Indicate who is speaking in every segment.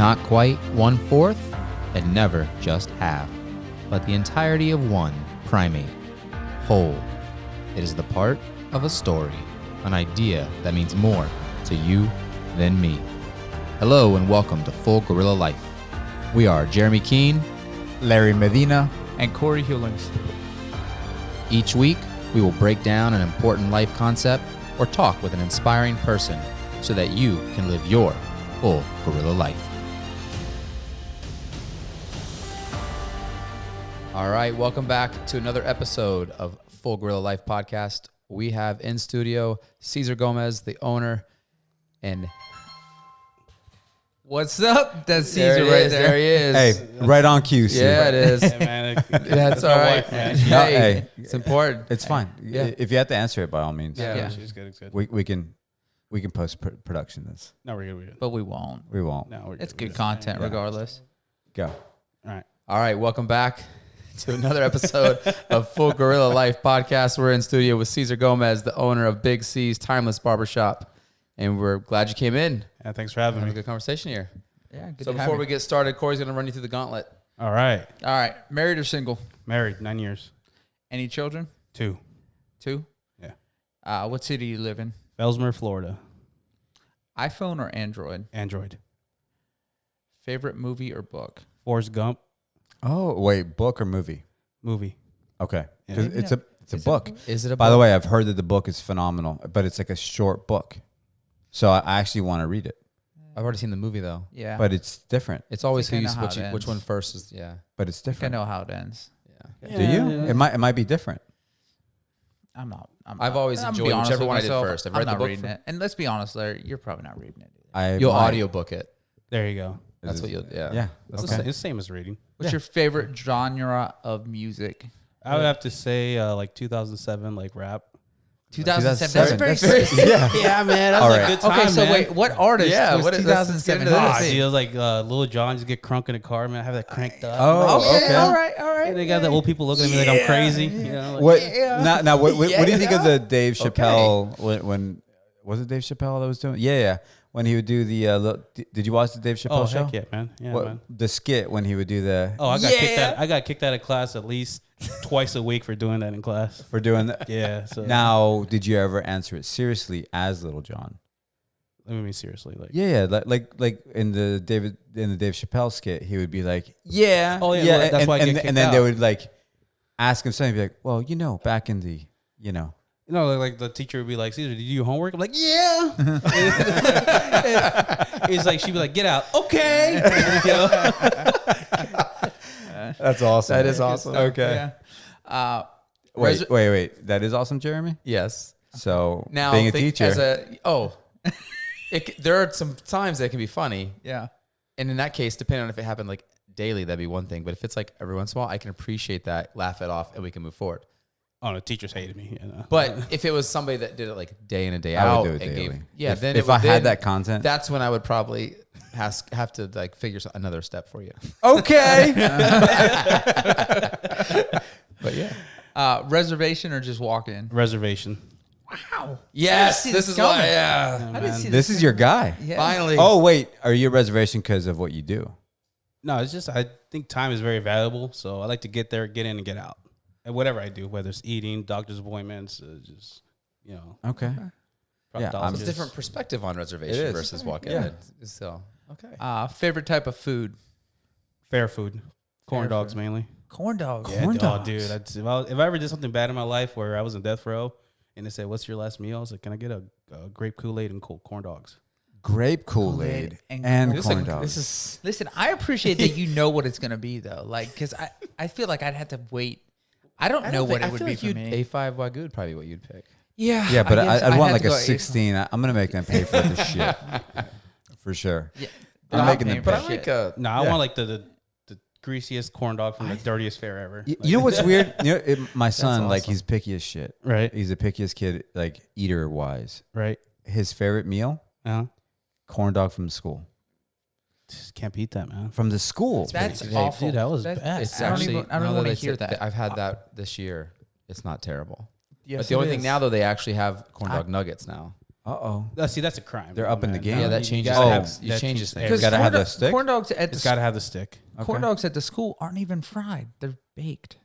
Speaker 1: Not quite 1/4, and never just half, but the entirety of one primate, whole. It is the part of a story, an idea that means more to you than me. Hello and welcome to Full Gorilla Life. We are Jeremy Keene,
Speaker 2: Larry Medina,
Speaker 3: and Corey Hewlings.
Speaker 1: Each week, we will break down an important life concept or talk with an inspiring person so that you can live your full gorilla life. All right, welcome back to another episode of Full Gorilla Life podcast. We have in studio Cesar Gomez, the owner, and
Speaker 3: What's up? That's Cesar right there.
Speaker 1: There he is.
Speaker 2: Hey, right on cue, Cesar.
Speaker 1: Yeah, it is.
Speaker 4: Hey, man,
Speaker 1: That's all right.
Speaker 4: man.
Speaker 1: Hey, it's important.
Speaker 2: It's fine.
Speaker 1: Yeah.
Speaker 2: If you have to answer it, by all means.
Speaker 1: Yeah.
Speaker 4: She's good. It's good.
Speaker 2: We can post production this.
Speaker 4: No, we're good. We're good.
Speaker 3: But we won't.
Speaker 2: We won't.
Speaker 4: No, we're good.
Speaker 3: It's good content regardless.
Speaker 2: Go.
Speaker 4: All right.
Speaker 1: All right, welcome back to another episode of Full Gorilla Life podcast. We're in studio with Cesar Gomez, the owner of Big C's Timeless Barbershop, and we're glad you came in.
Speaker 4: Yeah, thanks for having
Speaker 1: Having a
Speaker 4: me.
Speaker 1: good conversation here.
Speaker 3: Yeah, good
Speaker 1: So
Speaker 3: to have
Speaker 1: before
Speaker 3: you.
Speaker 1: we get started, Corey's going to run you through the gauntlet.
Speaker 4: All right.
Speaker 3: All right, married or single?
Speaker 4: Married, 9 years.
Speaker 3: Any children?
Speaker 4: 2.
Speaker 3: 2?
Speaker 4: Yeah.
Speaker 3: What city do you live in?
Speaker 4: Ellesmere, Florida.
Speaker 3: iPhone or Android?
Speaker 4: Android.
Speaker 3: Favorite movie or book?
Speaker 4: Forrest Gump.
Speaker 2: Oh, wait, book or movie?
Speaker 4: Movie.
Speaker 2: Okay.
Speaker 4: Yeah.
Speaker 2: 'Cause it's a book.
Speaker 1: Is it a
Speaker 2: By the
Speaker 1: book?
Speaker 2: way, I've heard that the book is phenomenal, but it's like a short book. So I actually want to read it,
Speaker 1: I've already seen the movie, though.
Speaker 3: Yeah.
Speaker 2: but it's different.
Speaker 1: It's always
Speaker 3: think I
Speaker 1: who you,
Speaker 3: know how
Speaker 1: which,
Speaker 3: it
Speaker 1: you, which
Speaker 3: ends.
Speaker 1: one first is, yeah.
Speaker 2: But it's
Speaker 3: I
Speaker 2: different.
Speaker 3: know how it ends.
Speaker 1: Yeah.
Speaker 2: Do you? It might be different.
Speaker 3: I'm not.
Speaker 1: I've always
Speaker 3: I'm
Speaker 1: enjoyed
Speaker 3: be honest
Speaker 1: whichever
Speaker 3: with
Speaker 1: one I did
Speaker 3: myself,
Speaker 1: first. I've
Speaker 3: I'm
Speaker 1: read the
Speaker 3: not
Speaker 1: book
Speaker 3: reading
Speaker 1: for-
Speaker 3: it. And let's be honest, Larry, you're probably not reading it.
Speaker 1: You'll
Speaker 2: might.
Speaker 1: audiobook it.
Speaker 4: There you go.
Speaker 1: That's what you'll, yeah.
Speaker 2: Yeah.
Speaker 4: It's
Speaker 2: Okay.
Speaker 4: the same as reading.
Speaker 3: What's your favorite genre of music?
Speaker 4: I would have to say like 2007, like rap.
Speaker 3: 2007. That's
Speaker 2: 2007.
Speaker 3: very
Speaker 2: Yeah.
Speaker 4: Yeah, man. That
Speaker 2: All
Speaker 4: was
Speaker 2: right.
Speaker 4: a good time,
Speaker 3: Okay, so
Speaker 4: man.
Speaker 3: wait, what artist
Speaker 1: Yeah,
Speaker 3: was
Speaker 1: what is- let's get
Speaker 3: 2007?
Speaker 1: into
Speaker 4: Ah,
Speaker 1: this.
Speaker 4: dude, it was like Lil Jon just get crunk in the car, man. I have that cranked up.
Speaker 2: Oh,
Speaker 4: Like,
Speaker 2: okay.
Speaker 3: all right.
Speaker 4: and they got the old people looking at me like I'm crazy. You know, like,
Speaker 2: What? Now, what do you think of the Dave
Speaker 1: Okay.
Speaker 2: Chappelle when was it Dave Chappelle that was doing? Yeah. When he would do the, did you watch the Dave Chappelle
Speaker 4: oh,
Speaker 2: show?
Speaker 4: heck yeah, man. Yeah,
Speaker 2: What,
Speaker 4: man.
Speaker 2: the skit when he would do the
Speaker 4: Oh, I got kicked out of class at least twice a week for doing that in class.
Speaker 2: for doing that.
Speaker 4: Yeah. So
Speaker 2: Now, did you ever answer it seriously as Little John?
Speaker 4: let me seriously, like.
Speaker 2: Yeah, like in the Dave Chappelle skit, he would be like, yeah,
Speaker 4: Oh, yeah, well, that's why I get kicked
Speaker 2: and then they
Speaker 4: out.
Speaker 2: would like ask him something, be like, well, back in the,
Speaker 4: You know, like the teacher would be like, Cesar, did you do your homework? I'm like, yeah. It's like, she'd be like, get out. Okay. You know?
Speaker 2: That's awesome.
Speaker 1: That is awesome.
Speaker 2: Okay.
Speaker 3: Yeah.
Speaker 2: Wait. That is awesome, Jeremy.
Speaker 1: Yes.
Speaker 2: So
Speaker 1: Now,
Speaker 2: being a
Speaker 1: think
Speaker 2: teacher,
Speaker 1: there are some times that can be funny.
Speaker 3: Yeah.
Speaker 1: And in that case, depending on if it happened like daily, that'd be one thing. But if it's like every once in a while, I can appreciate that, laugh it off, and we can move forward.
Speaker 4: Oh, no, teachers hated me. You know?
Speaker 1: But if it was somebody that did it like day in and day
Speaker 2: I
Speaker 1: out,
Speaker 2: would do it
Speaker 1: and
Speaker 2: daily.
Speaker 1: yeah,
Speaker 2: if,
Speaker 1: then
Speaker 2: if I had that content,
Speaker 1: that's when I would probably have to like figure another step for you.
Speaker 2: okay.
Speaker 1: But yeah,
Speaker 3: Reservation or just walk in?
Speaker 4: Reservation.
Speaker 3: Wow.
Speaker 1: yes,
Speaker 3: see
Speaker 1: this
Speaker 3: this
Speaker 1: is why.
Speaker 3: coming.
Speaker 1: Yeah,
Speaker 3: I didn't see
Speaker 2: This is your guy.
Speaker 3: Yeah.
Speaker 1: finally.
Speaker 2: Oh wait, are you a reservation because of what you do?
Speaker 4: No, it's just, I think time is very valuable. So I like to get there, get in, and get out. And whatever I do, whether it's eating, doctor's appointments, just,
Speaker 2: Okay. Yeah,
Speaker 4: proctologist.
Speaker 2: I'm
Speaker 1: It's a different perspective on reservation
Speaker 2: It is.
Speaker 1: versus walk-in.
Speaker 2: Yeah.
Speaker 1: So okay.
Speaker 3: Favorite type of food?
Speaker 4: Fair food. Corn
Speaker 3: Fair
Speaker 4: dogs
Speaker 3: food.
Speaker 4: mainly.
Speaker 3: Corn dogs.
Speaker 4: Yeah,
Speaker 2: Corn
Speaker 4: oh,
Speaker 2: dogs.
Speaker 4: dude. If I ever did something bad in my life where I was in death row and they said, what's your last meal? I was like, can I get a grape Kool-Aid and corn dogs?
Speaker 2: Grape Kool-Aid and
Speaker 3: This
Speaker 2: corn
Speaker 1: like,
Speaker 2: dogs.
Speaker 1: This is
Speaker 3: Listen, I appreciate that you know what it's going to be, though. Like, because I feel like I'd have to wait. I don't know what it would be for me.
Speaker 1: A5 Wagyu would probably be what you'd pick.
Speaker 3: Yeah.
Speaker 2: Yeah, but
Speaker 3: guess
Speaker 2: I'd want
Speaker 3: had
Speaker 2: like
Speaker 3: to
Speaker 2: a
Speaker 3: go
Speaker 2: 16. I'm gonna make them pay for this shit for sure.
Speaker 3: Yeah.
Speaker 2: I'm making
Speaker 3: paying
Speaker 2: them.
Speaker 3: for
Speaker 1: But I
Speaker 3: shit.
Speaker 1: like a
Speaker 4: No, I
Speaker 2: Yeah.
Speaker 4: want like the greasiest corn dog from the dirtiest fair ever.
Speaker 2: You know what's weird? My son, like,
Speaker 1: awesome.
Speaker 2: he's picky as shit.
Speaker 4: Right,
Speaker 2: He's the pickiest kid, like eater wise.
Speaker 4: right.
Speaker 2: His favorite meal,
Speaker 4: Uh-huh.
Speaker 2: corn dog from school.
Speaker 4: Just can't beat that, man.
Speaker 2: From the school.
Speaker 3: That's
Speaker 1: Hey,
Speaker 3: awful.
Speaker 4: dude, that was
Speaker 3: That's-
Speaker 4: bad.
Speaker 1: It's
Speaker 3: I don't
Speaker 1: actually
Speaker 3: even
Speaker 1: now
Speaker 3: want to
Speaker 1: they
Speaker 3: hear
Speaker 1: said
Speaker 3: that.
Speaker 1: I've had that this year. It's not terrible.
Speaker 3: Yes,
Speaker 1: But the
Speaker 3: it
Speaker 1: only thing
Speaker 3: is.
Speaker 1: now though, they actually have corn dog nuggets now.
Speaker 2: Uh-oh.
Speaker 4: See, that's a crime.
Speaker 2: They're up in the game.
Speaker 1: Yeah, that
Speaker 4: you
Speaker 1: changes
Speaker 4: gotta
Speaker 1: things.
Speaker 4: have-
Speaker 1: You
Speaker 4: that
Speaker 1: changes
Speaker 4: changes
Speaker 1: things.
Speaker 2: You gotta have the stick?
Speaker 3: Corn dogs at
Speaker 4: It's
Speaker 3: the
Speaker 4: got to have the stick.
Speaker 3: corn dogs at the school aren't even fried; they're baked.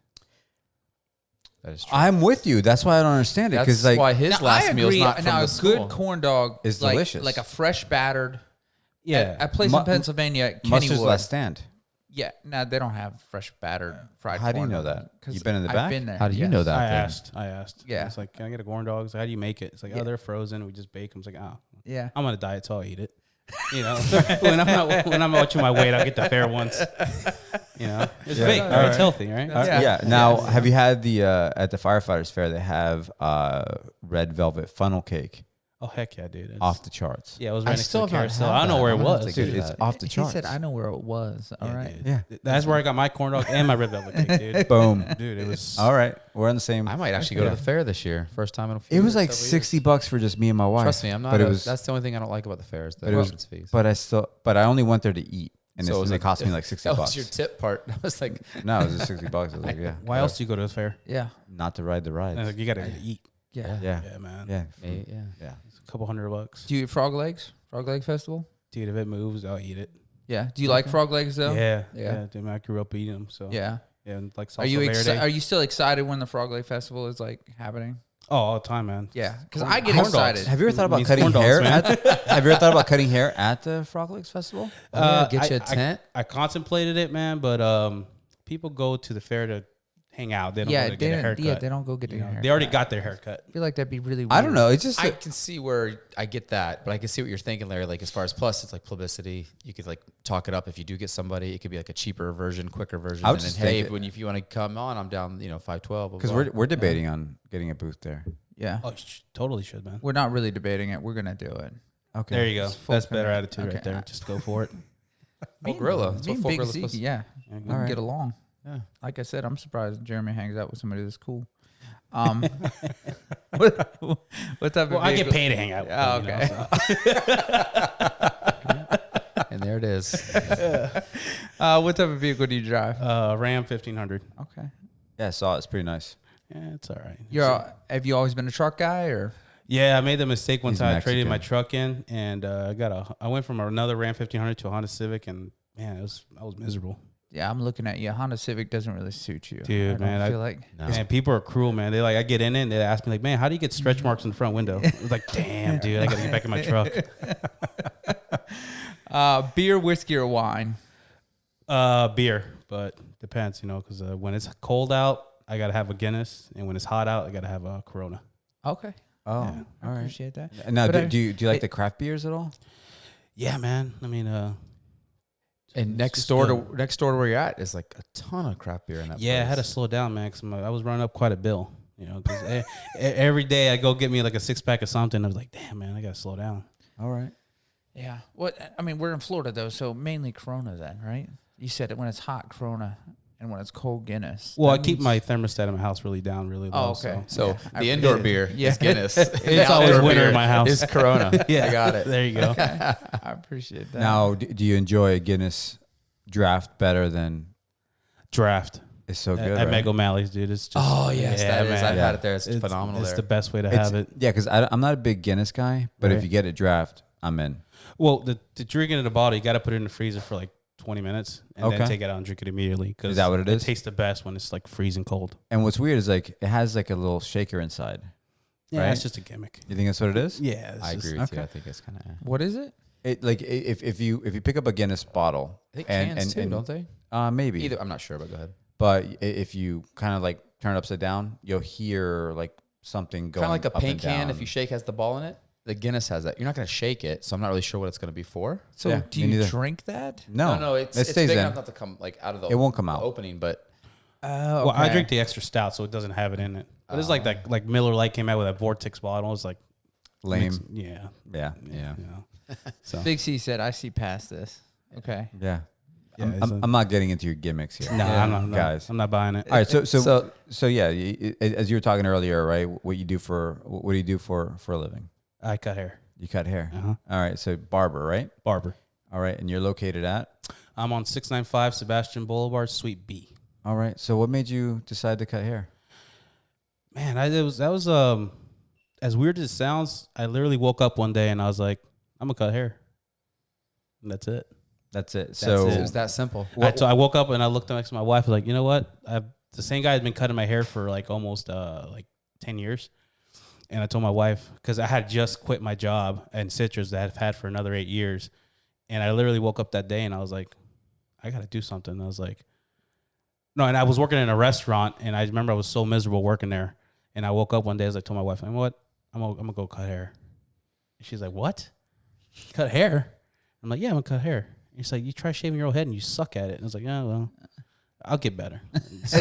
Speaker 1: That is true.
Speaker 2: I'm with you. That's why I don't understand it.
Speaker 1: That's
Speaker 2: Because like,
Speaker 1: why his
Speaker 3: Now,
Speaker 1: last
Speaker 3: I
Speaker 1: meal is
Speaker 3: agree.
Speaker 1: not from
Speaker 3: Now,
Speaker 1: the
Speaker 3: a
Speaker 1: school.
Speaker 3: good corn dog
Speaker 2: Is
Speaker 3: like,
Speaker 2: delicious.
Speaker 3: like a fresh battered.
Speaker 4: Yeah.
Speaker 3: At a place
Speaker 2: Mu-
Speaker 3: in Pennsylvania,
Speaker 2: Mustard's
Speaker 3: Kennywood.
Speaker 2: last stand.
Speaker 3: Yeah, no, they don't have fresh battered fried.
Speaker 2: How do you
Speaker 3: corn
Speaker 2: know
Speaker 3: dogs.
Speaker 2: that?
Speaker 3: 'Cause
Speaker 2: You've been in the
Speaker 3: I've
Speaker 2: back?
Speaker 3: been there.
Speaker 1: How do you
Speaker 3: yes.
Speaker 1: know that?
Speaker 4: I
Speaker 1: then?
Speaker 4: asked.
Speaker 3: Yeah.
Speaker 4: It's like, can I get a corn dog? It's like, how do you make it? It's like,
Speaker 3: Yeah.
Speaker 4: oh, they're frozen. We just bake them. It's like, oh,
Speaker 3: Yeah.
Speaker 4: I'm on a diet, so I'll eat it. You know, when I'm watching my weight, I'll get the fair ones. You know, it's
Speaker 2: Yeah.
Speaker 4: baked.
Speaker 2: All
Speaker 4: Right?
Speaker 2: right.
Speaker 4: It's healthy, right?
Speaker 3: Yeah.
Speaker 2: Now, have you had the at the firefighters fair? They have red velvet funnel cake
Speaker 4: Oh heck yeah, dude! It's-
Speaker 2: off the charts.
Speaker 4: Yeah, it was
Speaker 1: I
Speaker 4: right next to
Speaker 1: still
Speaker 4: the
Speaker 1: have not
Speaker 4: carousel.
Speaker 1: had
Speaker 4: I don't know
Speaker 1: that.
Speaker 4: where it
Speaker 1: I'm gonna have
Speaker 4: was.
Speaker 1: to
Speaker 2: Dude,
Speaker 1: get
Speaker 2: it's
Speaker 1: that.
Speaker 2: off the
Speaker 3: He
Speaker 2: charts.
Speaker 3: said, "I know where it was." All
Speaker 4: Yeah,
Speaker 3: right.
Speaker 4: dude.
Speaker 2: Yeah.
Speaker 4: That's where I got my corn dog and my red velvet cake, dude.
Speaker 2: Boom.
Speaker 4: Dude, it was.
Speaker 2: All right, we're on the same.
Speaker 1: I might actually go to the fair this year. First time in a few
Speaker 2: It was
Speaker 1: years,
Speaker 2: like
Speaker 1: several years.
Speaker 2: $60 for just me and my wife.
Speaker 1: Trust me, I'm not.
Speaker 2: But it
Speaker 1: a-
Speaker 2: was.
Speaker 1: that's the only thing I don't like about the fairs. The
Speaker 2: But it was-
Speaker 1: entrance fees.
Speaker 2: But I only went there to eat, and
Speaker 1: So it was
Speaker 2: it
Speaker 1: like-
Speaker 2: cost me like $60.
Speaker 1: That was your tip part. That was like,
Speaker 2: No, it was just $60. I was like, yeah.
Speaker 4: Why else do you go to the fair?
Speaker 3: Yeah.
Speaker 2: Not to ride the rides.
Speaker 4: Like, you gotta eat.
Speaker 3: Yeah.
Speaker 2: Yeah,
Speaker 4: Yeah, man.
Speaker 2: yeah,
Speaker 1: yeah.
Speaker 2: yeah.
Speaker 4: It's a couple $100.
Speaker 3: Do you eat frog legs? Frog leg festival?
Speaker 4: Dude, if it moves, I'll eat it.
Speaker 3: Yeah. Do you like frog legs though?
Speaker 4: Yeah,
Speaker 3: Yeah.
Speaker 4: yeah. Dude, man, I grew up eating them. So
Speaker 3: Yeah.
Speaker 4: and like
Speaker 3: Are you
Speaker 4: salsa verde.
Speaker 3: are you still excited when the frog leg festival is like happening?
Speaker 4: Oh, all the time, man.
Speaker 3: Yeah, because I get
Speaker 4: Corn dogs.
Speaker 3: excited.
Speaker 2: Have you ever thought about
Speaker 4: Means
Speaker 2: cutting
Speaker 4: corn dogs,
Speaker 2: hair?
Speaker 4: man.
Speaker 2: Have you ever thought about cutting hair at the Frog Legs Festival?
Speaker 1: Get you a tent.
Speaker 4: I contemplated it, man, but people go to the fair to hang out. They don't
Speaker 3: Yeah,
Speaker 4: go to get a haircut.
Speaker 3: yeah, they don't go get
Speaker 4: You
Speaker 3: their
Speaker 4: know,
Speaker 3: hair.
Speaker 4: they already got their haircut.
Speaker 3: I feel like that'd be really weird.
Speaker 2: I don't know. It's just
Speaker 1: I can see where I get that, but I can see what you're thinking, Larry. Like as far as plus, it's like publicity. You could like talk it up if you do get somebody. It could be like a cheaper version, quicker version.
Speaker 2: I would
Speaker 1: and then,
Speaker 2: just
Speaker 1: hey,
Speaker 2: think
Speaker 1: if you want to come on, I'm down. 512.
Speaker 2: because we're debating on getting a booth there.
Speaker 3: Yeah,
Speaker 4: Oh, totally should, man.
Speaker 3: we're not really debating it. We're gonna do it.
Speaker 2: Okay.
Speaker 4: There you go.
Speaker 3: full
Speaker 4: That's better
Speaker 3: figure.
Speaker 4: attitude
Speaker 3: Okay.
Speaker 4: right there. Just go for it.
Speaker 1: Full gorilla. That's
Speaker 3: Me
Speaker 1: what
Speaker 3: and
Speaker 1: full
Speaker 3: Big
Speaker 1: gorilla's
Speaker 3: Z,
Speaker 1: supposed to.
Speaker 3: yeah, we can
Speaker 2: All right.
Speaker 3: get along.
Speaker 1: Yeah.
Speaker 3: Like I said, I'm surprised Jeremy hangs out with somebody that's cool. What type
Speaker 4: Well,
Speaker 3: of
Speaker 4: I get
Speaker 3: vehicle-
Speaker 4: paid to hang out with
Speaker 3: Oh,
Speaker 4: them,
Speaker 1: And there it is.
Speaker 3: What type of vehicle do you drive?
Speaker 4: Ram 1500.
Speaker 3: Okay.
Speaker 2: Yeah, I saw it. It's pretty nice.
Speaker 4: Yeah, it's all right.
Speaker 3: Have you always been a truck guy or?
Speaker 4: Yeah, I made the mistake one
Speaker 2: He's
Speaker 4: time. I traded my
Speaker 2: Mexican.
Speaker 4: truck in, and I went from another Ram 1500 to a Honda Civic, and man, I was miserable.
Speaker 3: Yeah, I'm looking at you. Honda Civic doesn't really suit you,
Speaker 4: Dude,
Speaker 3: I don't
Speaker 4: man,
Speaker 3: feel like
Speaker 1: No.
Speaker 4: Man, people are cruel, man. They I get in it and they ask me like, man, how do you get stretch marks in the front window? I was like, damn, dude, I gotta get back in my truck.
Speaker 3: beer, whiskey, or wine.
Speaker 4: Beer, but depends, because when it's cold out, I gotta have a Guinness, and when it's hot out, I gotta have a Corona.
Speaker 3: Okay,
Speaker 2: Oh,
Speaker 3: I
Speaker 2: all right.
Speaker 3: appreciate that.
Speaker 2: And now,
Speaker 3: But
Speaker 2: do you like the craft beers at all?
Speaker 4: Yeah, man. I mean,
Speaker 1: And
Speaker 4: It's
Speaker 1: next
Speaker 4: just
Speaker 1: door
Speaker 4: good.
Speaker 1: to next door to where you're at is like a ton of craft beer in that.
Speaker 4: yeah, I had to
Speaker 1: place.
Speaker 4: slow down, man, because I was running up quite a bill. Because every day I go get me like a 6-pack of something. I was like, damn, man, I gotta slow down.
Speaker 2: All right.
Speaker 3: Yeah. What I mean, we're in Florida though, so mainly Corona then, right? You said it when it's hot Corona and when it's cold Guinness.
Speaker 4: Well,
Speaker 3: That
Speaker 4: I keep
Speaker 3: means-
Speaker 4: my thermostat in my house really down, really low.
Speaker 3: Oh, okay.
Speaker 1: So
Speaker 3: Yeah,
Speaker 1: the
Speaker 3: I-
Speaker 1: indoor
Speaker 3: yeah.
Speaker 1: beer
Speaker 3: Yeah.
Speaker 1: is Guinness.
Speaker 4: It's always winter in my house.
Speaker 1: Is Corona.
Speaker 4: Yeah,
Speaker 1: I got it.
Speaker 4: There you go.
Speaker 3: I appreciate that.
Speaker 2: Now, do you enjoy a Guinness draft better than?
Speaker 4: Draft
Speaker 2: It's so good.
Speaker 4: at
Speaker 2: right?
Speaker 4: Meg O'Malley's, dude. It's just
Speaker 1: Oh yes,
Speaker 4: yeah,
Speaker 1: that is.
Speaker 4: man.
Speaker 1: I've
Speaker 2: Yeah.
Speaker 1: had it there. It's phenomenal.
Speaker 4: It's
Speaker 1: there.
Speaker 4: the best way to
Speaker 2: It's-
Speaker 4: have it.
Speaker 2: Yeah, because I'm not a big Guinness guy, but if
Speaker 4: Right.
Speaker 2: you get a draft, I'm in.
Speaker 4: Well, the drink it in a bottle, you got to put it in the freezer for like 20 minutes and
Speaker 2: Okay.
Speaker 4: then take it out and drink it immediately.
Speaker 2: Is that what it is?
Speaker 4: It tastes the best when it's like freezing cold.
Speaker 2: And what's weird is like it has like a little shaker inside.
Speaker 4: Yeah,
Speaker 2: Right?
Speaker 4: it's just a gimmick.
Speaker 2: You think that's what it is?
Speaker 4: Yeah,
Speaker 1: I
Speaker 4: it's just-
Speaker 1: agree with you.
Speaker 2: okay.
Speaker 1: I think it's kind of.
Speaker 3: What is it?
Speaker 2: It like if you pick up a Guinness bottle,
Speaker 1: I think cans too, don't they?
Speaker 2: maybe
Speaker 1: Either I'm not sure, but go ahead.
Speaker 2: But if you kind of like turn it upside down, you'll hear like something going
Speaker 1: Kind of like a
Speaker 2: up
Speaker 1: paint
Speaker 2: and
Speaker 1: can.
Speaker 2: down.
Speaker 1: If you shake, has the ball in it. The Guinness has that. You're not going to shake it, so I'm not really sure what it's going to be for.
Speaker 3: So
Speaker 2: Yeah,
Speaker 3: do
Speaker 2: me
Speaker 3: you
Speaker 2: neither.
Speaker 3: drink that?
Speaker 2: no,
Speaker 1: It
Speaker 2: stays
Speaker 1: big
Speaker 2: in.
Speaker 1: enough not to come like out of the.
Speaker 2: It won't come out.
Speaker 1: the opening, but
Speaker 3: Oh,
Speaker 4: Well, I drink the extra stout, so it doesn't have it in it. But it's like that, like Miller Lite came out with that Vortex bottle. It's like
Speaker 2: Lame.
Speaker 4: yeah,
Speaker 2: Yeah,
Speaker 4: yeah. So
Speaker 3: Big C said, "I see past this." Okay.
Speaker 2: yeah.
Speaker 4: Yeah, it's
Speaker 2: I'm not getting into your gimmicks here.
Speaker 4: no,
Speaker 1: Yeah.
Speaker 4: I'm not,
Speaker 2: guys.
Speaker 4: I'm not buying it.
Speaker 2: All right, so yeah, as you were talking earlier, right? What do you do for a living?
Speaker 4: I cut hair.
Speaker 2: You cut hair.
Speaker 4: Uh-huh.
Speaker 2: All right, so barber, right?
Speaker 4: Barber.
Speaker 2: All right, and you're located at.
Speaker 4: I'm on 695 Sebastian Boulevard, Suite B.
Speaker 2: All right, so what made you decide to cut hair?
Speaker 4: Man, that was as weird as it sounds, I literally woke up one day and I was like, I'm gonna cut hair. And that's it.
Speaker 2: That's it.
Speaker 1: That's
Speaker 2: So
Speaker 1: it was that simple.
Speaker 4: I woke up and I looked next to my wife. I was like, you know what? The same guy has been cutting my hair for like almost like 10 years. And I told my wife, because I had just quit my job in citrus that I've had for another 8 years. And I literally woke up that day and I was like, I got to do something. And I was like, no, and I was working in a restaurant and I remember I was so miserable working there. And I woke up one day, I was like, told my wife, you know what? I'm gonna go cut hair. And she's like, what? Cut hair? I'm like, yeah, I'm gonna cut hair. And she's like, you try shaving your own head and you suck at it. And I was like, yeah, well, I'll get better. So,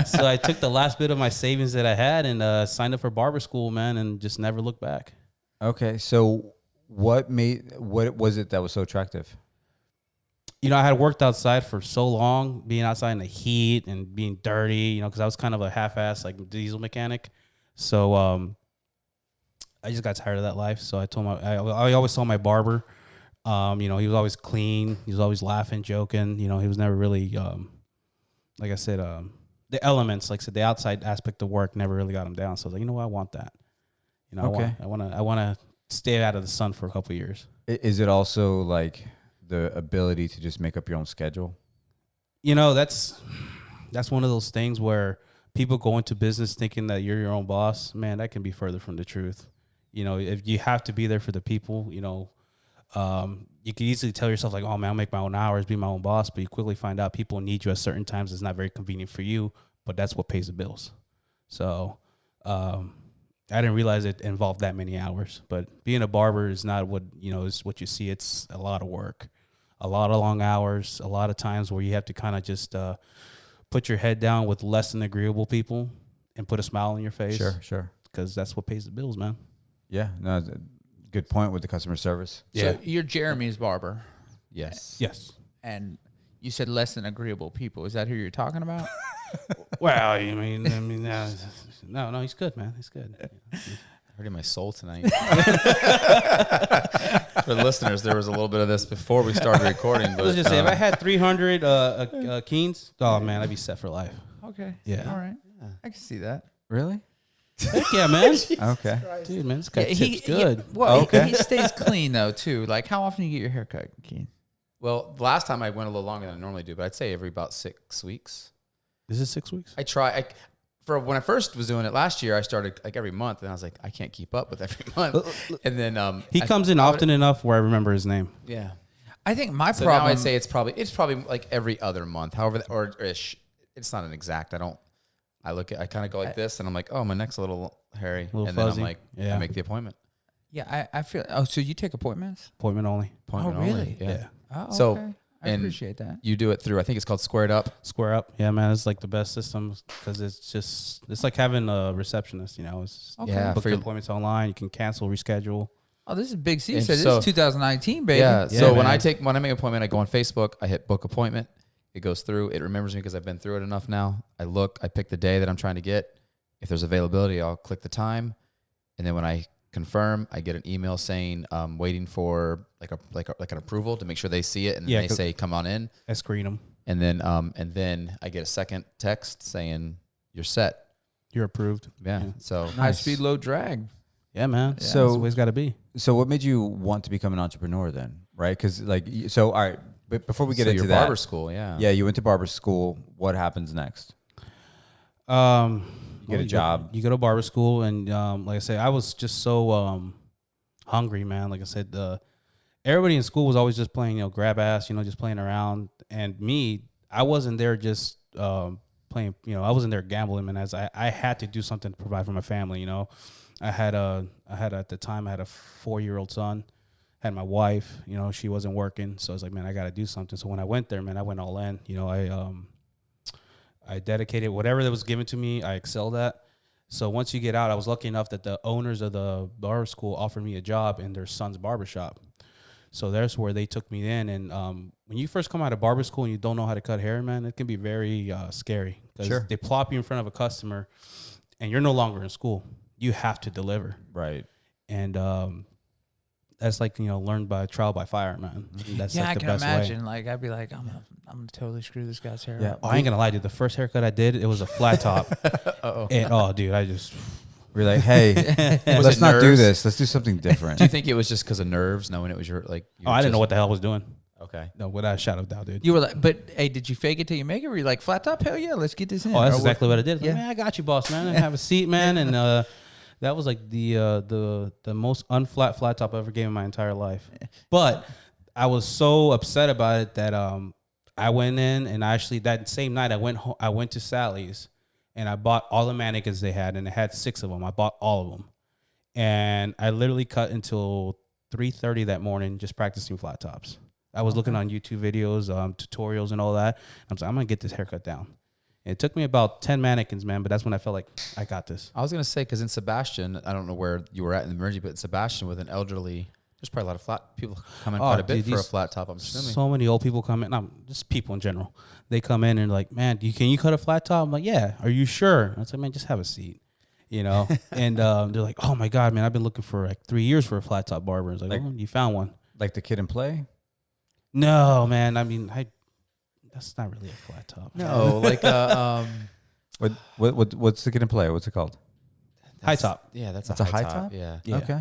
Speaker 4: so I took the last bit of my savings that I had and signed up for barber school, man, and just never looked back.
Speaker 2: okay, so what was it that was so attractive?
Speaker 4: You know, I had worked outside for so long, being outside in the heat and being dirty, you know, because I was kind of a half-ass like diesel mechanic. So I just got tired of that life. So I told I always told my barber, you know, he was always clean. He was always laughing, joking. You know, he was never really, like I said, the elements, like I said, the outside aspect of work never really got him down. So I was like, you know what, I want that. You know,
Speaker 2: Okay.
Speaker 4: I want to stay out of the sun for a couple of years.
Speaker 2: Is it also like the ability to just make up your own schedule?
Speaker 4: You know, that's one of those things where people go into business thinking that you're your own boss. Man, that can be further from the truth. You know, if you have to be there for the people, you know, you can easily tell yourself like, oh man, I'll make my own hours, be my own boss. But you quickly find out people need you at certain times. It's not very convenient for you, but that's what pays the bills. So I didn't realize it involved that many hours. But being a barber is not what, you know, is what you see. It's a lot of work, a lot of long hours, a lot of times where you have to kind of just put your head down with less than agreeable people and put a smile on your face.
Speaker 2: Sure.
Speaker 4: Because that's what pays the bills, man.
Speaker 2: Yeah, no, good point with the customer service.
Speaker 3: So you're Jeremy's barber,
Speaker 1: Yes.
Speaker 4: Yes.
Speaker 3: and you said less than agreeable people. Is that who you're talking about?
Speaker 4: Well, I mean, no, he's good, man. He's good.
Speaker 1: Hurting my soul tonight. For the listeners, there was a little bit of this before we started recording. But
Speaker 4: Let's just say, if I had 300 Keens, oh man, I'd be set for life.
Speaker 3: Okay.
Speaker 4: Yeah.
Speaker 3: All right. I can see that.
Speaker 2: Really?
Speaker 4: Heck yeah, man.
Speaker 2: Okay.
Speaker 4: Dude, man, this guy
Speaker 3: Yeah,
Speaker 4: tips good.
Speaker 3: Well,
Speaker 2: Okay.
Speaker 3: he stays clean though too. Like, how often do you get your hair cut, Keen?
Speaker 1: well, the last time I went a little longer than I normally do, but I'd say every about 6 weeks.
Speaker 4: Is it 6 weeks?
Speaker 1: I try. For when I first was doing it last year, I started like every month, and I was like, I can't keep up with every month. And then
Speaker 4: He comes in often enough where I remember his name.
Speaker 1: Yeah.
Speaker 3: I think my
Speaker 1: So
Speaker 3: problem.
Speaker 1: now I'd say it's probably like every other month. However, or ish. It's not an exact. I kind of go like this, and I'm like, oh, my neck's a little hairy,
Speaker 4: Little
Speaker 1: and
Speaker 4: fuzzy.
Speaker 1: then I'm like,
Speaker 4: Yeah.
Speaker 1: I make the appointment.
Speaker 3: yeah, I feel. Oh, so you take appointments?
Speaker 4: Appointment only.
Speaker 1: Appointment
Speaker 3: really?
Speaker 1: only. Yeah.
Speaker 4: Yeah.
Speaker 3: Oh,
Speaker 1: So,
Speaker 3: okay. I
Speaker 1: and
Speaker 3: appreciate that.
Speaker 1: You do it through. I think it's called Squared Up.
Speaker 4: Square up. Yeah, man, it's like the best system because it's like having a receptionist, you know. It's
Speaker 3: Okay.
Speaker 1: Yeah.
Speaker 4: book
Speaker 1: for
Speaker 4: your
Speaker 1: your-
Speaker 4: अपpointments online. You can cancel, reschedule.
Speaker 3: Oh, this is big C.
Speaker 1: And
Speaker 3: So this
Speaker 1: so-
Speaker 3: is 2019, baby.
Speaker 1: Yeah.
Speaker 4: Yeah,
Speaker 1: So when
Speaker 4: man.
Speaker 1: I make an appointment, I go on Facebook. I hit book appointment. It goes through. It remembers me because I've been through it enough now. I look. I pick the day that I'm trying to get. If there's availability, I'll click the time, and then when I confirm, I get an email saying waiting for like an approval to make sure they see it, and then
Speaker 4: Yeah,
Speaker 1: they say come on in,
Speaker 4: I screen them.
Speaker 1: and then I get a second text saying you're set.
Speaker 4: You're approved.
Speaker 1: Yeah. So
Speaker 3: High speed, low drag.
Speaker 4: Yeah, man.
Speaker 2: So-
Speaker 4: So that's the way it's got to be.
Speaker 2: So what made you want to become an entrepreneur then? Right? Because all right, but before we get
Speaker 1: so
Speaker 2: into
Speaker 1: your
Speaker 2: that,
Speaker 1: barber school, yeah.
Speaker 2: yeah, you went to barber school. What happens next?
Speaker 4: You
Speaker 2: get a job.
Speaker 4: You go to barber school, and like I said, I was just so hungry, man. Like I said, everybody in school was always just playing, you know, grab ass, you know, just playing around. And me, I wasn't there just playing, you know, I wasn't there gambling, man. As I had to do something to provide for my family, you know. I had at the time I had a 4-year-old son, had my wife, you know, she wasn't working, so I was like, man, I got to do something. So when I went there, man, I went all in. You know, I dedicated whatever that was given to me. I excelled at. So once you get out, I was lucky enough that the owners of the barber school offered me a job in their son's barbershop. So that's where they took me in. And when you first come out of barber school and you don't know how to cut hair, man, it can be very scary because
Speaker 2: Sure.
Speaker 4: they plop you in front of a customer and you're no longer in school. You have to deliver.
Speaker 2: Right.
Speaker 4: And that's like, you know, learned by trial by fire, man. That's
Speaker 3: Yeah,
Speaker 4: like
Speaker 3: I
Speaker 4: the
Speaker 3: can
Speaker 4: best
Speaker 3: imagine.
Speaker 4: way.
Speaker 3: Like, I'd be like, I'm gonna totally screw this guy's hair
Speaker 2: Yeah.
Speaker 3: up.
Speaker 4: Oh, I ain't gonna lie, dude. The first haircut I did, it was a flat top.
Speaker 1: Uh-oh.
Speaker 4: And oh, dude, I just
Speaker 2: We're like, hey, let's
Speaker 1: it
Speaker 2: not do
Speaker 1: nerves?
Speaker 2: this. Let's do something different.
Speaker 1: Do you think it was just because of nerves, knowing it was your like? You
Speaker 4: Oh, I didn't know what the hell I was doing.
Speaker 1: Okay.
Speaker 4: No, without a shadow of doubt, dude.
Speaker 3: You were like, but hey, did you fake it till you make it? Were you like, flat top? Hell yeah, let's get this in.
Speaker 4: Oh, that's
Speaker 3: Or
Speaker 4: exactly what I did.
Speaker 3: Yeah.
Speaker 4: Like, man, I got you, boss, man. And have a seat, man. And that was like the most unflat flat top I ever gave in my entire life. But I was so upset about it that I went in and actually that same night I went to Sally's and I bought all the mannequins they had, and they had 6 of them. I bought all of them, and I literally cut until 3:30 that morning just practicing flat tops. I was looking on YouTube videos, tutorials, and all that. I'm like, I'm gonna get this haircut down. And it took me about 10 mannequins, man, but that's when I felt like I got this.
Speaker 1: I was gonna say because in Sebastian, I don't know where you were at in the emergency, but in Sebastian with an elderly, there's probably a lot of flat people come in quite a bit for a flat top. I'm assuming.
Speaker 4: So many old people come in, just people in general. They come in and like, man, can you cut a flat top? I'm like, yeah. Are you sure? I said, man, just have a seat, you know. And they're like, oh my god, man, I've been looking for like 3 years for a flat top barber. It's like, oh, you found one.
Speaker 2: Like the Kid and Play?
Speaker 4: No, man. I mean, that's not really a flat top.
Speaker 1: No, like
Speaker 2: What's the Kid and Play? What's it called?
Speaker 4: High top.
Speaker 1: Yeah, that's
Speaker 2: It's
Speaker 1: a
Speaker 2: a
Speaker 1: high
Speaker 2: high top?
Speaker 1: Yeah.
Speaker 4: Yeah.
Speaker 2: Okay.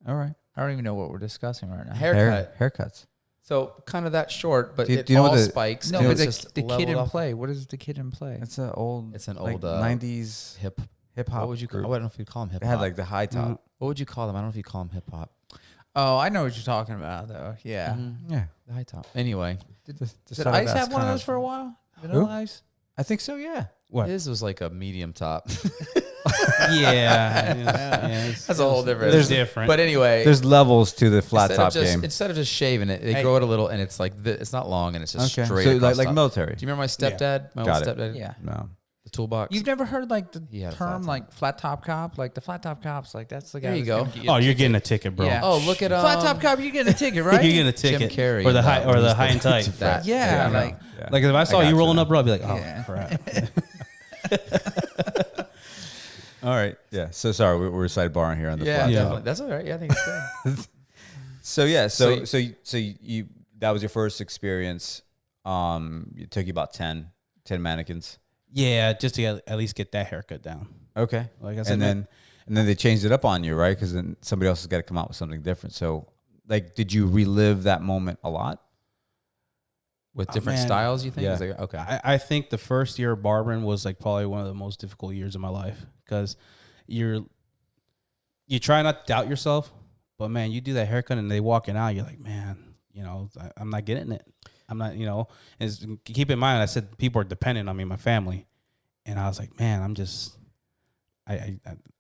Speaker 2: All right.
Speaker 3: I don't even know what we're discussing right now.
Speaker 2: Haircuts.
Speaker 1: So kind of that short, but
Speaker 2: Do you
Speaker 1: it
Speaker 2: know
Speaker 1: all
Speaker 2: what the-
Speaker 1: spikes.
Speaker 3: No,
Speaker 1: and
Speaker 3: but
Speaker 1: it's just
Speaker 3: the kid
Speaker 1: leveled
Speaker 3: in
Speaker 1: up.
Speaker 3: play. What is the kid in play?
Speaker 2: It's an old.
Speaker 1: It's an
Speaker 2: like
Speaker 1: old
Speaker 2: 90s
Speaker 1: hip
Speaker 2: hop.
Speaker 1: What would you call? I don't know if you call them hip
Speaker 2: It
Speaker 1: hop.
Speaker 2: had like the high top.
Speaker 1: What would you call them? I don't know if you call them hip hop.
Speaker 3: Oh, I know what you're talking about, though. Yeah.
Speaker 2: Yeah.
Speaker 1: The high top. Anyway,
Speaker 3: Did
Speaker 2: thought
Speaker 3: Ice
Speaker 2: that's
Speaker 3: have one of
Speaker 2: kind
Speaker 3: those for a while? Vanilla Ice?
Speaker 2: I think so. Yeah.
Speaker 4: What?
Speaker 1: his was like a medium top.
Speaker 4: Yeah.
Speaker 1: That's a whole different.
Speaker 4: There's different.
Speaker 1: But anyway,
Speaker 2: There's levels to the flat
Speaker 1: instead of
Speaker 2: top
Speaker 1: just,
Speaker 2: game.
Speaker 1: Instead of just shaving it, they
Speaker 3: Hey.
Speaker 1: grow it a little, and it's like it's not long, and it's just
Speaker 2: Okay.
Speaker 1: straight.
Speaker 2: So
Speaker 1: across
Speaker 2: like
Speaker 1: top.
Speaker 2: military.
Speaker 1: Do you remember my stepdad? My
Speaker 2: Got
Speaker 1: old
Speaker 2: it.
Speaker 1: stepdad.
Speaker 3: Yeah.
Speaker 2: No.
Speaker 1: The toolbox.
Speaker 3: You've never heard like the
Speaker 1: He had a flat
Speaker 3: term
Speaker 1: top.
Speaker 3: like flat top cop? Like the flat top cops, like that's the guy.
Speaker 1: There you
Speaker 3: that's
Speaker 1: go.
Speaker 3: gonna get
Speaker 4: Oh, you're getting a ticket, bro.
Speaker 3: Yeah.
Speaker 1: Oh, look at
Speaker 3: flat top cop. You're getting a ticket, right?
Speaker 4: You're getting a
Speaker 1: Jim
Speaker 4: ticket.
Speaker 1: Carrey.
Speaker 4: Or the high
Speaker 1: That was
Speaker 4: high and tight.
Speaker 1: That.
Speaker 3: Yeah,
Speaker 2: I know.
Speaker 3: like
Speaker 2: Yeah.
Speaker 4: Like if I saw
Speaker 2: got
Speaker 4: you rolling
Speaker 2: now.
Speaker 4: up, bro, I'd be like, oh
Speaker 3: Yeah.
Speaker 4: crap.
Speaker 2: All right. Yeah. So sorry, we're sidebarring here on the
Speaker 1: Yeah,
Speaker 2: flat
Speaker 4: Yeah.
Speaker 2: top.
Speaker 1: definitely. That's all right. Yeah, I think it's good.
Speaker 2: So yeah.
Speaker 1: So
Speaker 2: So you that was your first experience. It took you about 10 mannequins.
Speaker 4: Yeah, just to at least get that haircut down.
Speaker 2: Okay.
Speaker 4: Like I said,
Speaker 2: And then they changed it up on you, right? Because then somebody else has got to come out with something different. So, like, did you relive that moment a lot?
Speaker 1: With different
Speaker 4: man.
Speaker 1: styles, you think?
Speaker 2: Yeah.
Speaker 1: Is it- okay.
Speaker 4: I think the first year of barbering was like probably one of the most difficult years of my life because you try not to doubt yourself, but man, you do that haircut and they walking out, you're like, man, I'm not getting it. I'm not, and keep in mind, I said people are dependent on me, my family, and I was like, man, I'm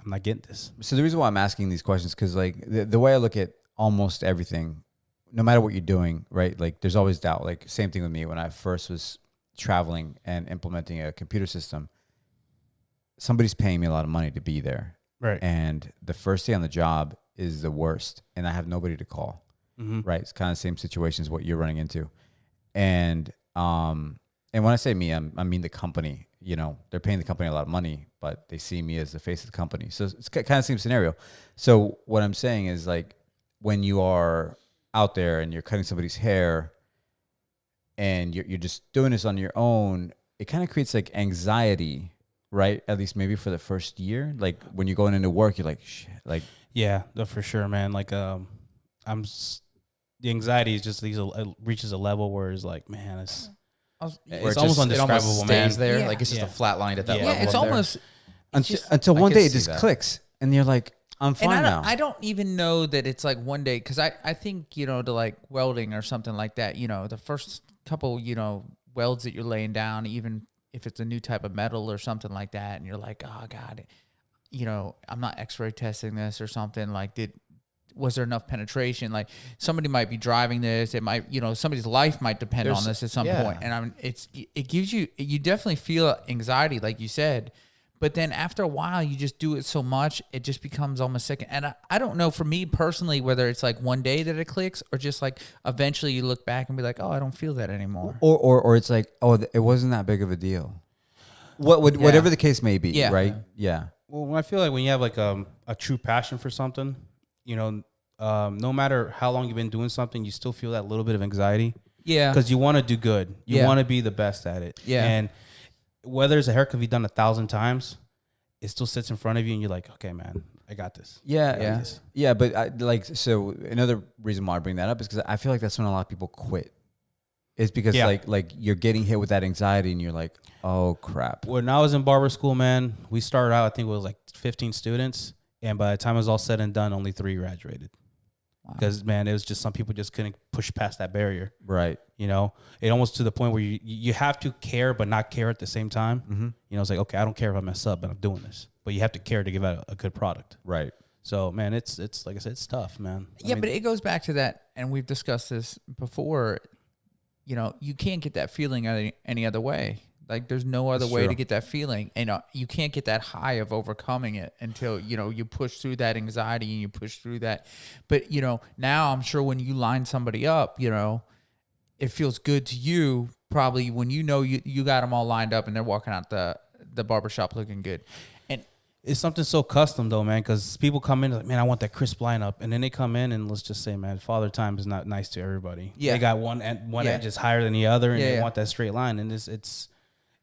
Speaker 4: not getting this.
Speaker 2: So the reason why I'm asking these questions, because like the way I look at almost everything, no matter what you're doing, right? Like there's always doubt. Like same thing with me when I first was traveling and implementing a computer system. Somebody's paying me a lot of money to be there.
Speaker 4: Right.
Speaker 2: And the first day on the job is the worst. And I have nobody to call.
Speaker 4: Mm-hmm.
Speaker 2: Right. It's kind of the same situation as what you're running into. And when I say me, I mean the company. They're paying the company a lot of money, but they see me as the face of the company. So it's kind of the same scenario. So what I'm saying is like when you are out there and you're cutting somebody's hair and you're just doing this on your own, it kind of creates like anxiety, right? At least maybe for the first year. Like when you're going into work, you're like, shit, like,
Speaker 4: Yeah, for sure, man. Like, the anxiety is just reaches a level where it's like, man, it's almost undescribable, man.
Speaker 1: Stays there.
Speaker 3: Yeah.
Speaker 1: Like it's just
Speaker 4: Yeah.
Speaker 1: a flat line at that
Speaker 4: Yeah.
Speaker 1: level.
Speaker 3: Yeah, it's
Speaker 1: up there.
Speaker 3: almost
Speaker 2: until
Speaker 1: I
Speaker 2: one
Speaker 1: can
Speaker 2: day it
Speaker 1: see
Speaker 2: just
Speaker 1: that.
Speaker 2: clicks and you're like, I'm fine
Speaker 3: and
Speaker 2: now.
Speaker 3: I don't even know that it's like one day because I think to like welding or something like that. The first couple welds that you're laying down, even if it's a new type of metal or something like that, and you're like, oh god, I'm not X-ray testing this or something. Like, was there enough penetration? Like somebody might be driving this. It might somebody's life might depend on this at some point. And it gives you definitely feel anxiety, like you said. But then after a while, you just do it so much, it just becomes almost second. And I don't know for me personally whether it's like one day that it clicks or just like eventually you look back and be like, oh, I don't feel that anymore.
Speaker 2: Or it's like, oh, it wasn't that big of a deal. Whatever the case may be,
Speaker 3: Yeah.
Speaker 2: right? Yeah.
Speaker 4: Well, I feel like when you have like a true passion for something, no matter how long you've been doing something, you still feel that little bit of anxiety.
Speaker 3: Yeah.
Speaker 4: Because you want to do good. You
Speaker 3: Yeah.
Speaker 4: want to be the best at it.
Speaker 3: Yeah.
Speaker 4: And whether it's a haircut you've done 1,000 times, it still sits in front of you, and you're like, okay, man, I got this.
Speaker 2: Yeah. Yeah. But so another reason why I bring that up is because I feel like that's when a lot of people quit. It's because like you're getting hit with that anxiety and you're like, oh crap.
Speaker 4: When I was in barber school, man, we started out, I think it was like 15 students. And by the time it was all said and done, only 3 graduated. Because, man, it was just some people just couldn't push past that barrier.
Speaker 2: Right.
Speaker 4: You know, it almost to the point where you have to care but not care at the same time.
Speaker 2: Mm-hmm.
Speaker 4: You know, it's like, okay, I don't care if I mess up, but I'm doing this. But you have to care to give out a good product.
Speaker 2: Right.
Speaker 4: So, man, it's like I said, it's tough, man.
Speaker 3: Yeah, but it goes back to that, and we've discussed this before. You know, you can't get that feeling any other way. Like, there's no other way to get that feeling. And you can't get that high of overcoming it until, you know, you push through that anxiety and you push through that. But, you know, now I'm sure when you line somebody up, you know, it feels good to you probably when you know you got them all lined up and they're walking out the barbershop looking good. And
Speaker 4: it's something so custom, though, man, because people come in like, man, I want that crisp lineup. And then they come in and let's just say, man, Father Time is not nice to everybody. Yeah. They got one edge is higher than the other and they want that straight line. And it's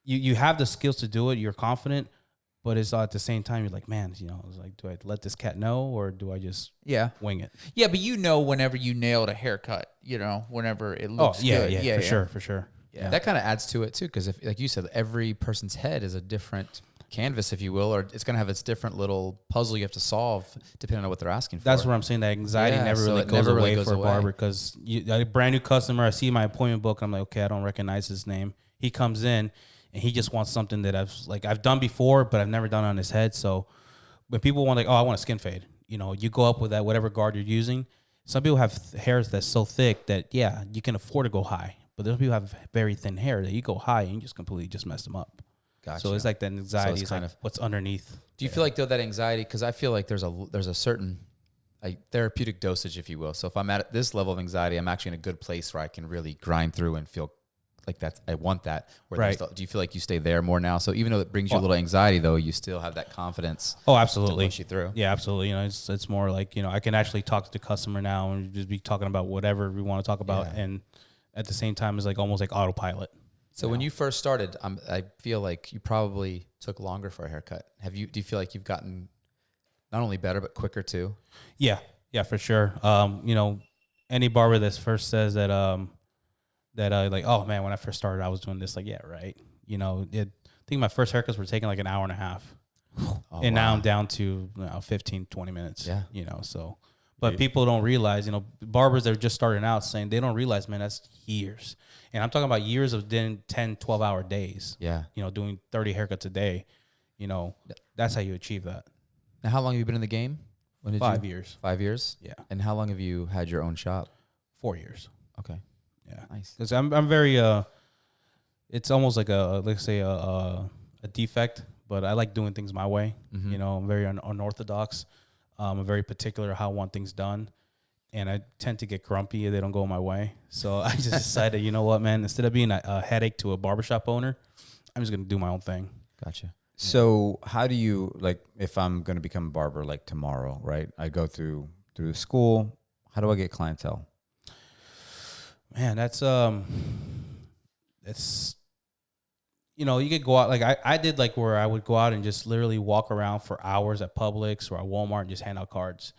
Speaker 4: You have the skills to do it. You're confident, but it's at the same time, you're like, man, you know, it's like, do I let this cat know or do I just wing it?
Speaker 3: Yeah, but you know whenever you nailed a haircut, you know, whenever it looks good.
Speaker 4: Yeah, for sure.
Speaker 1: Yeah. That kind of adds to it, too, because, if, like you said, every person's head is a different canvas, if you will, or it's going to have its different little puzzle you have to solve depending on what they're asking for.
Speaker 4: That's what I'm saying. That anxiety never really goes away for a barber because a brand new customer, I see my appointment book, I'm like, okay, I don't recognize his name. He comes in. And he just wants something that I've done before, but I've never done on his head. So when people want I want a skin fade, you know, you go up with that, whatever guard you're using. Some people have hairs that's so thick that, you can afford to go high. But those people have very thin hair that you go high and you just completely just mess them up. Gotcha. So it's like that anxiety. So it's kind of what's underneath.
Speaker 1: Do you feel like, though, that anxiety, because I feel like there's a certain therapeutic dosage, if you will. So if I'm at this level of anxiety, I'm actually in a good place where I can really grind through and feel like I want that. Right. Do you feel like you stay there more now? So even though it brings you a little anxiety, though, you still have that confidence.
Speaker 4: Oh, absolutely.
Speaker 1: To push you through.
Speaker 4: Yeah, absolutely. You know, it's more like, you know, I can actually talk to the customer now and just be talking about whatever we want to talk about. Yeah. And at the same time, it's like almost like autopilot.
Speaker 1: So when you first started, I feel like you probably took longer for a haircut. Do you feel like you've gotten not only better, but quicker too?
Speaker 4: Yeah, for sure. You know, any barber that first says that, like, oh man, when I first started, I was doing this. Like, yeah, right. You know, I think my first haircuts were taking like an hour and a half. And now I'm down to 15, 20 minutes. Yeah. You know, so, but people don't realize, you know, barbers that are just starting out saying they don't realize, man, that's years. And I'm talking about years of doing 10, 12-hour days. Yeah. You know, doing 30 haircuts a day. You know, that's how you achieve that.
Speaker 1: Now, how long have you been in the game?
Speaker 4: 5 years.
Speaker 1: 5 years?
Speaker 4: Yeah.
Speaker 1: And how long have you had your own shop?
Speaker 4: 4 years.
Speaker 1: Okay.
Speaker 4: Yeah, nice. Because I'm very it's almost like let's say a defect, but I like doing things my way. Mm-hmm. You know, I'm very unorthodox. I'm very particular how I want things done, and I tend to get grumpy if they don't go my way. So I just decided, you know what, man, instead of being a headache to a barbershop owner, I'm just gonna do my own thing.
Speaker 1: Gotcha.
Speaker 2: So how do you, like, if I'm gonna become a barber like tomorrow, right? I go through the school. How do I get clientele?
Speaker 4: Man, that's you know, you could go out, like I did, like where I would go out and just literally walk around for hours at Publix or at Walmart and just hand out cards.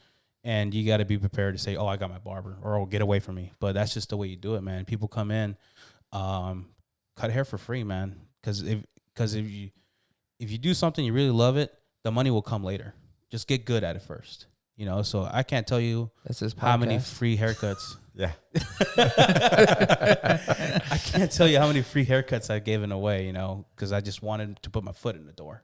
Speaker 4: And you got to be prepared to say, oh, I got my barber, or oh, get away from me. But that's just the way you do it, man. People come in, cut hair for free, man. Because if you do something, you really love it, the money will come later. Just get good at it first. You know, so I can't tell you how many free haircuts.
Speaker 2: Yeah.
Speaker 4: I can't tell you how many free haircuts I've given away, you know, because I just wanted to put my foot in the door.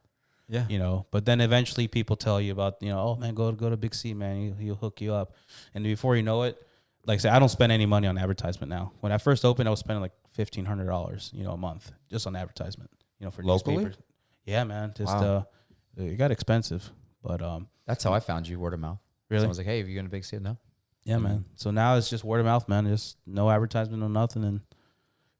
Speaker 4: Yeah. You know, but then eventually people tell you about, you know, oh, man, go to Big C, man. He'll hook you up. And before you know it, like I said, I don't spend any money on advertisement now. When I first opened, I was spending like $1,500, you know, a month just on advertisement, you know, for
Speaker 2: locally?
Speaker 4: Newspapers. Yeah, man. Just, it got expensive. But
Speaker 1: that's how I found you, word of mouth.
Speaker 4: Really?
Speaker 1: Someone was like, hey, have you going to Big C? No.
Speaker 4: Yeah, man. So now it's just word of mouth, man. Just no advertisement, no nothing, and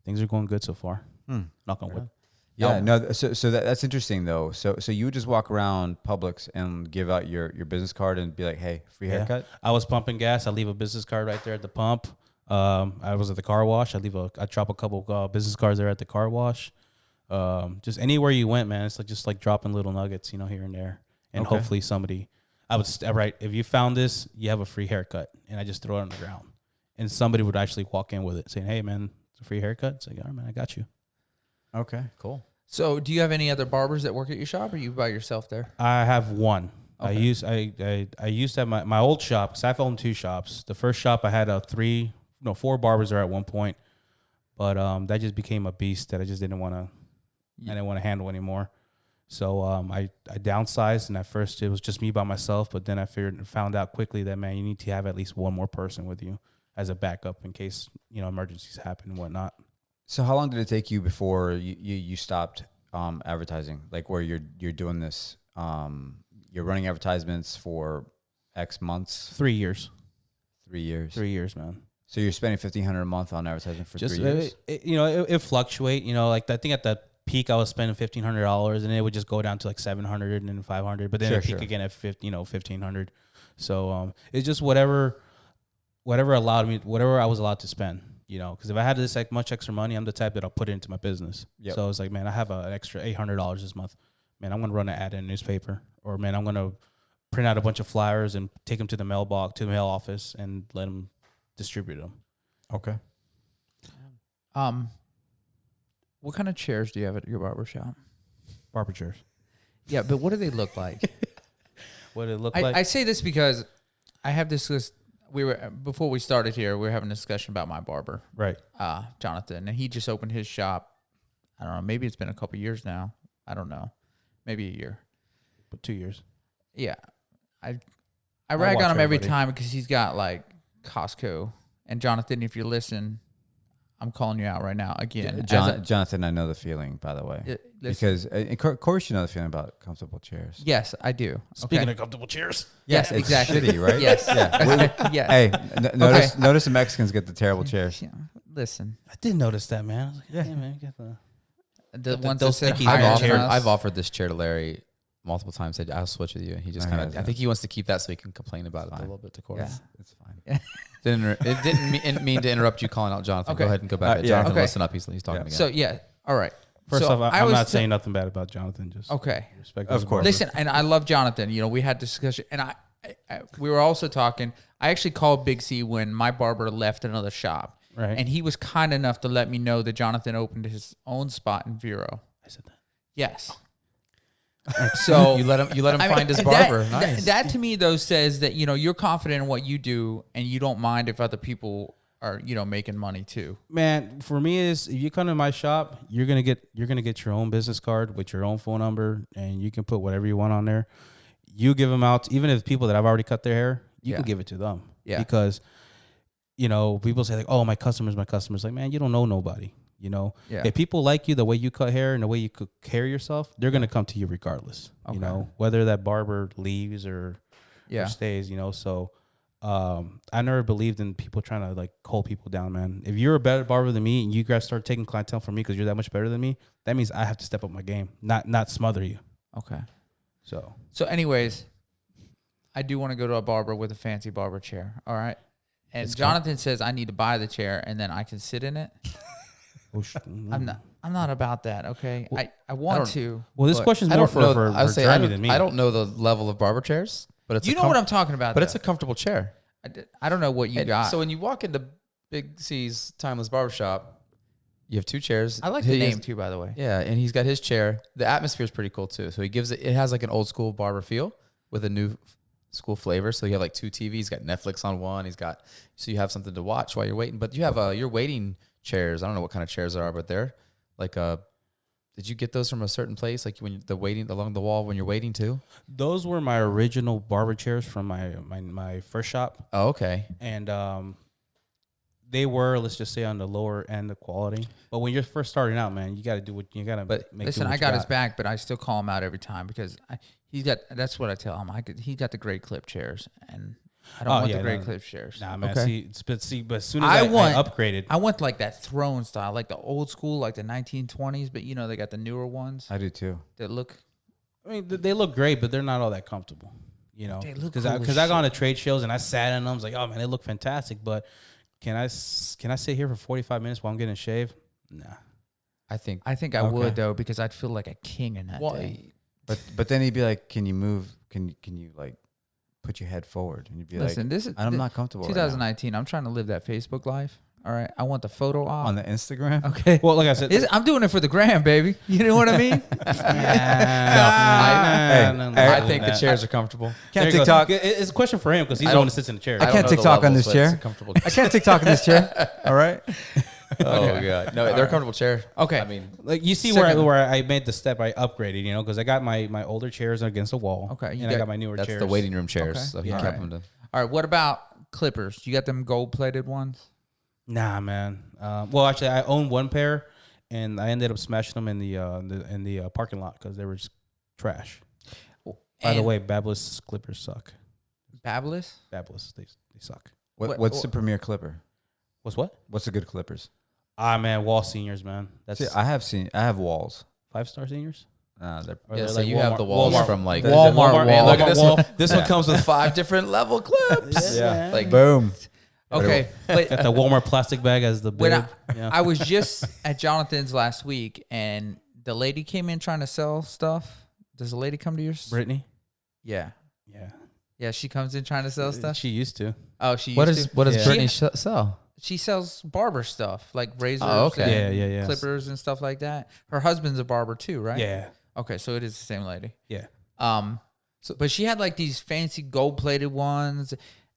Speaker 4: things are going good so far. Knock on wood.
Speaker 2: Yeah, no. So that's interesting though. So you would just walk around Publix and give out your business card and be like, hey, free haircut.
Speaker 4: I was pumping gas. I leave a business card right there at the pump. I was at the car wash. I drop a couple business cards there at the car wash. Just anywhere you went, man, it's like just like dropping little nuggets, here and there, and
Speaker 2: Okay.
Speaker 4: hopefully somebody. I would right if you found this, you have a free haircut, and I just throw it on the ground, and somebody would actually walk in with it, saying, "Hey, man, it's a free haircut." It's like, "All right, man, I got you."
Speaker 2: Okay, cool.
Speaker 3: So, do you have any other barbers that work at your shop, or you by yourself there?
Speaker 4: I have one.
Speaker 3: Okay.
Speaker 4: I used to have my old shop because I've owned 2 shops. The first shop I had 4 barbers there at one point, but that just became a beast that I just didn't want to. I didn't want to handle anymore. So I downsized, and at first it was just me by myself. But then I found out quickly that, man, you need to have at least one more person with you as a backup in case emergencies happen and whatnot.
Speaker 2: So how long did it take you before you stopped advertising? Like where you're doing this, you're running advertisements for X months?
Speaker 4: 3 years.
Speaker 2: 3 years.
Speaker 4: 3 years, man.
Speaker 2: So you're spending $1,500 a month on advertising for
Speaker 4: Just
Speaker 2: 3 years?
Speaker 4: it fluctuate. Like I think at the peak I was spending $1,500, and it would just go down to like $700 and then $500, but then it peak again at $1,500. So it's just whatever allowed me, whatever I was allowed to spend. Because if I had this like much extra money, I'm the type that I'll put it into my business.
Speaker 2: Yep.
Speaker 4: So it's like, man, I have an extra $800 this month. Man, I'm gonna run an ad in a newspaper, or man, I'm gonna print out a bunch of flyers and take them to the mailbox, to the mail office, and let them distribute them.
Speaker 2: Okay.
Speaker 3: What kind of chairs do you have at your barbershop?
Speaker 4: Barber chairs.
Speaker 3: Yeah, but what do they look like?
Speaker 4: What did it look like?
Speaker 3: I say this because I have this list. Before we started here, we were having a discussion about my barber,
Speaker 4: Right.
Speaker 3: Jonathan, and he just opened his shop. I don't know, maybe it's been a couple years now. I don't know, maybe a year,
Speaker 4: But 2 years.
Speaker 3: Yeah, I rag
Speaker 4: watch
Speaker 3: on him every
Speaker 4: everybody.
Speaker 3: time because he's got like Costco. And Jonathan, if you listen, I'm calling you out right now again.
Speaker 2: Jonathan, I know the feeling, by the way. Because, of course, you know the feeling about comfortable chairs.
Speaker 3: Yes, I do.
Speaker 4: Speaking of comfortable chairs.
Speaker 3: Yes,
Speaker 2: it's
Speaker 3: exactly.
Speaker 2: shitty, right?
Speaker 3: Yes.
Speaker 2: Yeah.
Speaker 3: Yeah.
Speaker 2: Hey, notice the Mexicans get the terrible chairs.
Speaker 3: Yeah, listen,
Speaker 4: I did notice that, man. I was like,
Speaker 2: Yeah.
Speaker 4: hey, man, you got the...
Speaker 3: the ones
Speaker 4: those
Speaker 3: that said
Speaker 4: sticky
Speaker 3: higher
Speaker 4: I've
Speaker 3: than us.
Speaker 1: I've offered this chair to Larry multiple times. Said I'll switch with you, and he just kind of. I think he wants to keep that so he can complain about it a little bit to court.
Speaker 3: Yeah.
Speaker 2: It's fine.
Speaker 1: It didn't mean to interrupt you calling out Jonathan.
Speaker 3: Okay.
Speaker 1: Go ahead and go back.
Speaker 2: Yeah.
Speaker 1: Jonathan,
Speaker 3: Okay.
Speaker 1: listen up. He's talking again.
Speaker 3: So yeah, all right.
Speaker 4: First
Speaker 3: So
Speaker 4: off,
Speaker 3: I
Speaker 4: I'm
Speaker 3: was
Speaker 4: not
Speaker 3: t-
Speaker 4: saying nothing bad about Jonathan. Just
Speaker 3: Okay.
Speaker 4: respect.
Speaker 2: Of
Speaker 4: his
Speaker 2: course.
Speaker 4: barber.
Speaker 3: Listen, and I love Jonathan. We had discussion, and I we were also talking. I actually called Big C when my barber left another shop,
Speaker 4: Right.
Speaker 3: and he was kind enough to let me know that Jonathan opened his own spot in Vero.
Speaker 4: I said that.
Speaker 3: Yes. So
Speaker 1: you let him
Speaker 3: I mean,
Speaker 1: find his barber.
Speaker 3: That,
Speaker 1: Nice.
Speaker 3: that to me though says that you're confident in what you do, and you don't mind if other people are making money too.
Speaker 4: Man, for me is if you come to my shop, you're gonna get your own business card with your own phone number, and you can put whatever you want on there. You give them out, even if people that I've already cut their hair, you can give it to them.
Speaker 3: Yeah.
Speaker 4: Because people say like, oh, my customers. Like, man, you don't know nobody.
Speaker 3: Yeah.
Speaker 4: If people like you the way you cut hair and the way you could carry yourself, they're gonna come to you regardless.
Speaker 3: Okay.
Speaker 4: Whether that barber leaves or stays. So I never believed in people trying to like hold people down, man. If you're a better barber than me and you guys start taking clientele from me because you're that much better than me, that means I have to step up my game, not smother you.
Speaker 3: Okay.
Speaker 4: So
Speaker 3: anyways, I do want to go to a barber with a fancy barber chair. All right. And Jonathan says I need to buy the chair and then I can sit in it. I'm not about that. Okay. I want to.
Speaker 4: Well, this
Speaker 3: but
Speaker 4: question's
Speaker 1: I
Speaker 4: more
Speaker 1: don't know.
Speaker 4: for
Speaker 1: I would say
Speaker 4: Jeremy than me.
Speaker 1: I don't know the level of barber chairs, but it's
Speaker 3: You know what I'm talking about.
Speaker 1: But it's
Speaker 3: though.
Speaker 1: a comfortable chair.
Speaker 3: I don't know what you
Speaker 1: And
Speaker 3: got.
Speaker 1: So when you walk into Big C's Timeless Barbershop, you have 2 chairs.
Speaker 3: I like the
Speaker 1: He
Speaker 3: name
Speaker 1: has-
Speaker 3: too, by the way.
Speaker 1: Yeah, and he's got his chair. The atmosphere is pretty cool too. So he gives it. It has like an old school barber feel with a new school flavor. So you have like 2 TVs. He's got Netflix on one. So you have something to watch while you're waiting. But you have your waiting chairs. I don't know what kind of chairs there are, but they're like Did you get those from a certain place? Like when the waiting along the wall when you're waiting too?
Speaker 4: Those were my original barber chairs from my first shop,
Speaker 1: Oh, okay.
Speaker 4: and they were, let's just say, on the lower end of quality. But when you're first starting out, man, you got to do what you got to.
Speaker 1: But
Speaker 4: make
Speaker 3: Listen,
Speaker 4: do what
Speaker 3: I
Speaker 4: you
Speaker 3: got his back, but I still call him out every time because he's got. That's what I tell him. He got the great clip chairs, and I don't want the great clip chairs.
Speaker 4: Nah, man.
Speaker 1: Okay.
Speaker 4: But as soon as I upgraded,
Speaker 3: I want like that throne style, like the old school, like the 1920s. But they got the newer ones
Speaker 2: I do too.
Speaker 3: that look.
Speaker 4: I mean, they look great, but they're not all that comfortable.
Speaker 3: They look
Speaker 4: because
Speaker 3: cool as
Speaker 4: I got on to trade shows and I sat in them. I was like, oh man, they look fantastic, but can I sit here for 45 minutes while I'm getting a shave? Nah.
Speaker 1: I think.
Speaker 3: I think I would though, because I'd feel like a king in that day.
Speaker 2: But then he'd be like, "Can you move? Can you like put your head forward?" And you'd be
Speaker 3: Listen,
Speaker 2: like,
Speaker 3: this is
Speaker 2: "I'm not comfortable."
Speaker 3: 2019. I'm trying to live that Facebook life. All right, I want the photo op
Speaker 2: on the Instagram.
Speaker 3: Okay.
Speaker 4: Well, like I said,
Speaker 3: I'm doing it for the gram, baby. You know what I mean?
Speaker 1: I think the chairs are comfortable.
Speaker 2: Can't TikTok.
Speaker 4: It's a question for him because he's the one that sits in the chair.
Speaker 2: I can't TikTok on this chair. I can't TikTok in this chair. All right.
Speaker 1: Oh god, no, they're a comfortable chair.
Speaker 3: Okay,
Speaker 1: I mean,
Speaker 4: like you see where I made the step, I upgraded, you know, because I got my older chairs against the wall.
Speaker 3: Okay,
Speaker 4: and I got my newer
Speaker 1: that's
Speaker 4: chairs.
Speaker 1: the waiting room chairs.
Speaker 3: Okay.
Speaker 1: So he
Speaker 3: All
Speaker 1: kept
Speaker 3: right.
Speaker 1: them.
Speaker 3: All right. What about clippers? You got them gold plated ones?
Speaker 4: Nah, man. Well, actually, I own one pair, and I ended up smashing them in the parking lot because they were just trash. By the way, Bablis clippers suck.
Speaker 3: Bablis?
Speaker 4: Bablis, they suck.
Speaker 2: What's the premier clipper?
Speaker 4: What's
Speaker 2: the good clippers?
Speaker 4: Ah, man, Wall seniors, man. That's
Speaker 2: See, I have walls.
Speaker 4: 5-star seniors.
Speaker 2: They're
Speaker 1: Yeah, so
Speaker 4: like
Speaker 1: you have the walls
Speaker 4: Walmart-
Speaker 1: from like
Speaker 3: Walmart
Speaker 1: Man, look at this
Speaker 4: wall.
Speaker 1: one. This one comes with 5 different level clips.
Speaker 2: Yeah.
Speaker 1: Like
Speaker 2: boom.
Speaker 3: Okay, but
Speaker 4: Got the Walmart plastic bag as the
Speaker 3: when
Speaker 4: bib. Yeah.
Speaker 3: I was just at Jonathan's last week, and the lady came in trying to sell stuff. Does the lady come to yours?
Speaker 4: Brittany.
Speaker 3: Yeah,
Speaker 4: Yeah.
Speaker 3: She comes in trying to sell stuff.
Speaker 4: She used to.
Speaker 3: Oh, she.
Speaker 1: what
Speaker 3: used
Speaker 1: does
Speaker 3: to?
Speaker 1: what does
Speaker 4: Yeah.
Speaker 1: Brittany sell?
Speaker 3: She sells barber stuff like razors,
Speaker 1: okay.
Speaker 3: and clippers and stuff like that. Her husband's a barber too, right?
Speaker 4: Yeah.
Speaker 3: Okay, so it is the same lady.
Speaker 4: Yeah.
Speaker 3: But she had like these fancy gold plated ones,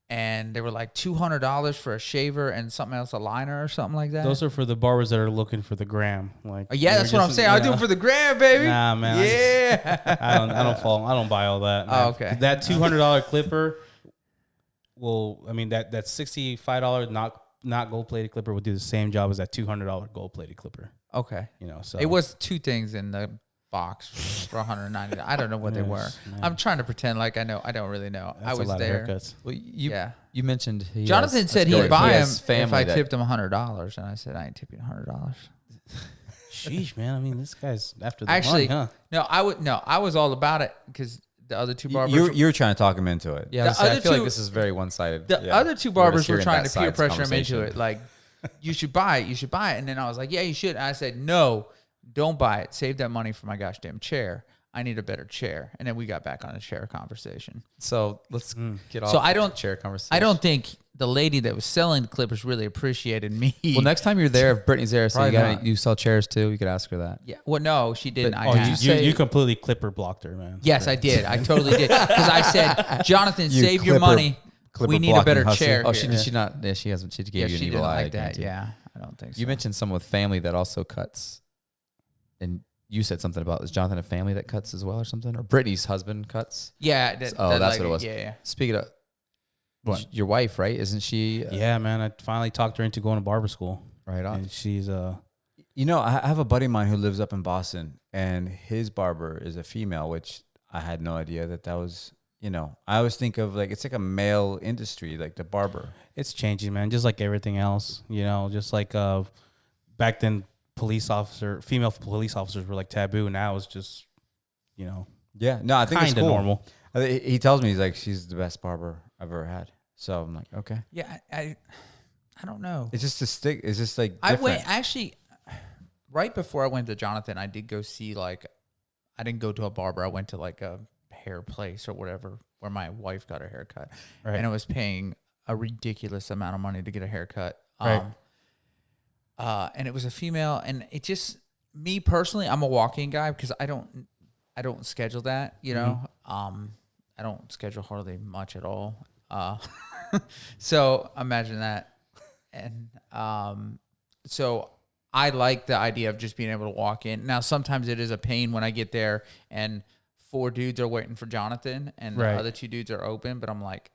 Speaker 3: and they were like $200 for a shaver and something else, a liner or something like that.
Speaker 4: Those are for the barbers that are looking for the gram. Like,
Speaker 3: Yeah, that's what I'm saying. I do it for the gram, baby.
Speaker 4: Nah, man.
Speaker 3: Yeah.
Speaker 4: I don't buy all that. Man.
Speaker 3: Oh, okay.
Speaker 4: That $200 clipper will. I mean that $65 not gold plated clipper will do the same job as that $200 gold plated clipper.
Speaker 3: Okay.
Speaker 4: You know, so
Speaker 3: It was 2 things in the box for $190. I don't know what they were.
Speaker 4: Yes, man.
Speaker 3: I'm trying to pretend like I know. I don't really know.
Speaker 4: That's
Speaker 3: I was
Speaker 4: a lot
Speaker 3: there.
Speaker 4: of haircuts.
Speaker 1: Well, you
Speaker 3: Yeah.
Speaker 1: mentioned
Speaker 3: Jonathan said he'd buy him if
Speaker 1: family
Speaker 3: I
Speaker 1: that-
Speaker 3: tipped him $100, and I said I ain't tipping $100.
Speaker 4: Sheesh, man. I mean, this guy's after the
Speaker 3: Actually,
Speaker 4: money, huh?
Speaker 3: I was all about it because the other 2 barbers.
Speaker 2: You're trying to talk him into it.
Speaker 1: Yeah,
Speaker 3: The
Speaker 1: I feel
Speaker 3: other
Speaker 1: like
Speaker 3: two-
Speaker 1: this is very one-sided.
Speaker 3: The
Speaker 1: Yeah.
Speaker 3: other 2
Speaker 1: We're
Speaker 3: barbers
Speaker 1: just
Speaker 3: were
Speaker 1: hearing
Speaker 3: trying
Speaker 1: that
Speaker 3: to peer
Speaker 1: side's
Speaker 3: pressure him into
Speaker 1: conversation.
Speaker 3: it. Like, you should buy it. You should buy it. And then I was like, yeah, you should. And I said, no, don't buy it. Save that money for my gosh damn chair. I need a better chair. And then we got back on the chair conversation.
Speaker 1: So let's get off.
Speaker 3: So
Speaker 1: the chair conversation.
Speaker 3: I don't think the lady that was selling the clippers really appreciated me.
Speaker 1: Well, next time you're there, if Brittany's there, so
Speaker 2: Probably
Speaker 1: you sell chairs too. You could ask her that.
Speaker 3: Yeah. Well, no, she didn't.
Speaker 1: But-
Speaker 3: I
Speaker 1: oh,
Speaker 3: asked.
Speaker 4: You completely clipper blocked her, man.
Speaker 3: Yes, I did. I totally did. Because I said, Jonathan,
Speaker 2: You
Speaker 3: save your
Speaker 2: clipper-
Speaker 3: money.
Speaker 2: clipper
Speaker 3: We need a
Speaker 2: blocking
Speaker 3: better
Speaker 2: hussy.
Speaker 3: chair.
Speaker 1: Oh,
Speaker 3: here.
Speaker 1: did she not? Yeah, she hasn't. She gave
Speaker 3: Yeah,
Speaker 1: you an
Speaker 3: she
Speaker 1: evil
Speaker 3: didn't
Speaker 1: eye.
Speaker 3: like
Speaker 1: I
Speaker 3: that.
Speaker 1: guarantee.
Speaker 3: Yeah, I don't think so.
Speaker 1: You mentioned someone with family that also cuts, and you said something about, is Jonathan a family that cuts as well or something? Or Brittany's husband cuts?
Speaker 3: Yeah.
Speaker 1: That's
Speaker 3: lady,
Speaker 1: what it was.
Speaker 3: Yeah.
Speaker 1: Speaking of,
Speaker 4: What?
Speaker 1: your wife, right? Isn't she?
Speaker 4: Yeah, man. I finally talked her into going to barber school,
Speaker 1: Right on.
Speaker 4: and she's
Speaker 2: You know, I have a buddy of mine who lives up in Boston, and his barber is a female, which I had no idea that was. You know, I always think of like it's like a male industry, like the barber.
Speaker 4: it's changing, man. Just like everything else, you know. Just like back then, female police officers were like taboo. Now it's just, you know,
Speaker 2: Yeah, no, I think it's
Speaker 4: kind of
Speaker 2: cool.
Speaker 4: normal.
Speaker 2: He tells me she's the best barber I've ever had. So I'm like, okay.
Speaker 3: Yeah. I don't know.
Speaker 2: It's just a stick. It's just like
Speaker 3: I
Speaker 2: different.
Speaker 3: went actually right before I went to Jonathan. I did go see I didn't go to a barber. I went to like a hair place or whatever where my wife got her haircut,
Speaker 4: Right.
Speaker 3: and I was paying a ridiculous amount of money to get a haircut.
Speaker 4: Right.
Speaker 3: And it was a female, and it just me personally, I'm a walk-in guy because I don't schedule that. You know, I don't schedule hardly much at all. So imagine that. And so I like the idea of just being able to walk in. Now, sometimes it is a pain when I get there and 4 dudes are waiting for Jonathan and
Speaker 4: Right.
Speaker 3: the other 2 dudes are open, but I'm like,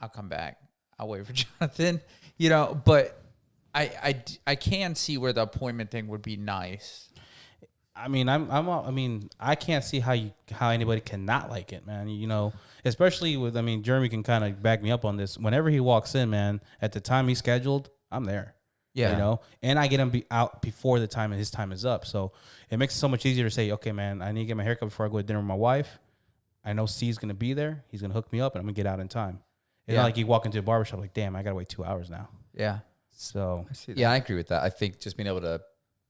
Speaker 3: I'll come back. I'll wait for Jonathan, you know, but I can see where the appointment thing would be nice.
Speaker 4: I mean, I can't see how anybody cannot like it, man. You know, especially with, Jeremy can kind of back me up on this. Whenever he walks in, man, at the time he's scheduled, I'm there.
Speaker 3: Yeah.
Speaker 4: You know, and I get him out before the time and his time is up. So it makes it so much easier to say, okay, man, I need to get my haircut before I go to dinner with my wife. I know C's going to be there. He's going to hook me up and I'm going to get out in time. It's not like you walk into a barbershop like, damn, I got to wait 2 hours now.
Speaker 3: Yeah.
Speaker 4: So
Speaker 3: I see that.
Speaker 1: Yeah, I agree with that. I think just being able to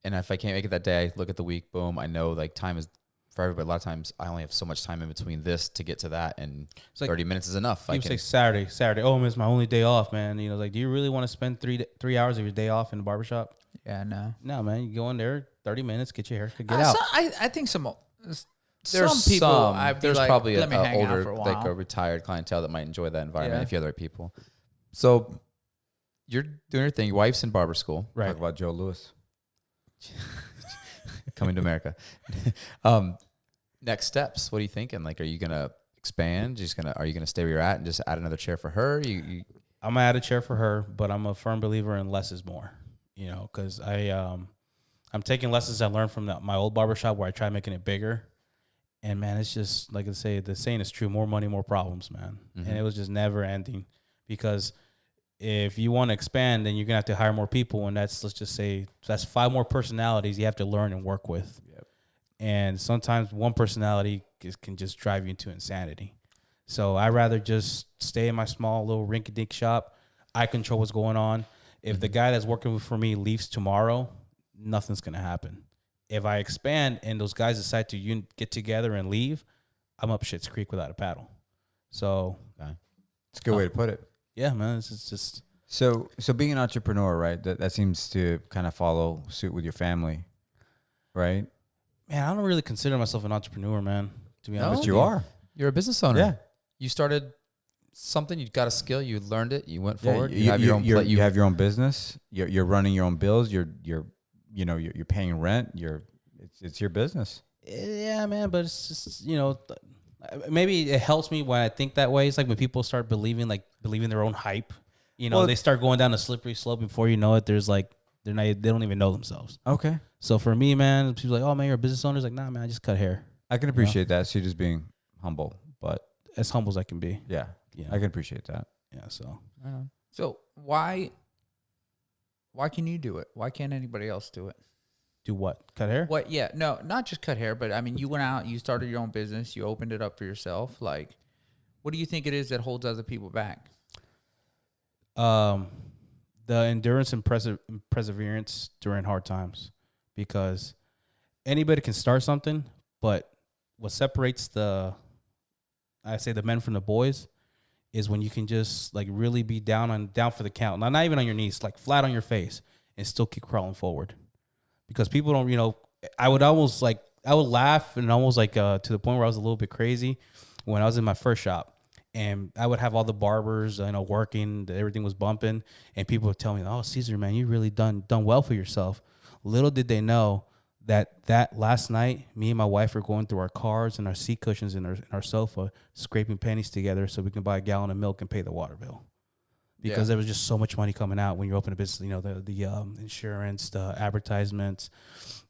Speaker 1: And if I can't make it that day, I look at the week, boom, I know like time is for everybody. A lot of times I only have so much time in between this to get to that, and
Speaker 4: It's like
Speaker 1: 30 minutes is enough.
Speaker 4: people say Saturday. Oh, man, it's my only day off, man. You know, like, do you really want to spend 3 hours of your day off in the barbershop?
Speaker 3: Yeah, no.
Speaker 4: No, man. You go in there, 30 minutes, get your haircut, get out.
Speaker 3: So I think some
Speaker 1: There's
Speaker 3: people I'd be
Speaker 1: there's
Speaker 3: like,
Speaker 1: probably
Speaker 3: let me hang out
Speaker 1: older,
Speaker 3: for a
Speaker 1: like
Speaker 3: while.
Speaker 1: a retired clientele that might enjoy that environment
Speaker 3: Yeah.
Speaker 1: if you have other people. So you're doing your thing. Your wife's in barber school.
Speaker 4: Right.
Speaker 2: Talk about Joe Louis.
Speaker 1: Coming to America. Next steps. What are you thinking? Like, are you gonna expand? Are you gonna stay where you're at and just add another chair for her? You
Speaker 4: I'm gonna add a chair for her, but I'm a firm believer in less is more. You know, because I'm taking lessons I learned from my old barbershop where I tried making it bigger, and man, it's just like I say, the saying is true: more money, more problems, man.
Speaker 1: Mhm.
Speaker 4: And it was just never ending because if you want to expand, then you're gonna have to hire more people, and let's just say that's 5 more personalities you have to learn and work with.
Speaker 2: Yep.
Speaker 4: And sometimes one personality can just drive you into insanity. So I'd rather just stay in my small little rinky-dink shop. I control what's going on. If the guy that's working for me leaves tomorrow, nothing's going to happen. If I expand and those guys decide to get together and leave, I'm up shit's creek without a paddle. So
Speaker 2: It's a good way to put it.
Speaker 4: yeah, man, it's just
Speaker 2: So being an entrepreneur, right? That seems to kind of follow suit with your family, right?
Speaker 4: man, I don't really consider myself an entrepreneur, man. To be honest,
Speaker 2: But you are.
Speaker 1: You're a business owner.
Speaker 2: Yeah.
Speaker 1: You started something. You got a skill. You learned it. You went forward.
Speaker 2: You,
Speaker 1: You have your own.
Speaker 2: you have your own business. You're running your own bills. You're paying rent. It's your business.
Speaker 4: Yeah, man, but it's just, maybe it helps me when I think that way. It's like when people start believing their own hype.
Speaker 2: Well,
Speaker 4: they start going down a slippery slope. Before you know it, there's like they don't even know themselves.
Speaker 2: Okay.
Speaker 4: So for me, man, people are like, oh man, you're a business owner. It's like, nah, man, I just cut hair.
Speaker 2: I can appreciate that. So you're just being humble, but
Speaker 4: As humble as I can be.
Speaker 2: yeah,
Speaker 4: Yeah,
Speaker 2: I can appreciate that.
Speaker 4: yeah. So
Speaker 3: So why can you do it? Why can't anybody else do it?
Speaker 4: do what? Cut hair?
Speaker 3: What? Yeah, no, not just cut hair, but I mean, you went out, you started your own business, you opened it up for yourself. Like, what do you think it is that holds other people back?
Speaker 4: The endurance and perseverance during hard times, because anybody can start something, but what separates the men from the boys is when you can just like really be down for the count, not even on your knees, like flat on your face, and still keep crawling forward. Because people don't, I would laugh and almost like to the point where I was a little bit crazy when I was in my first shop. And I would have all the barbers, working, everything was bumping, and people would tell me, "Oh, Cesar, man, you really done well for yourself." Little did they know that last night, me and my wife were going through our cars and our seat cushions and our sofa, scraping pennies together so we can buy a gallon of milk and pay the water bill. Because there was just so much money coming out when you open a business. The insurance, the advertisements,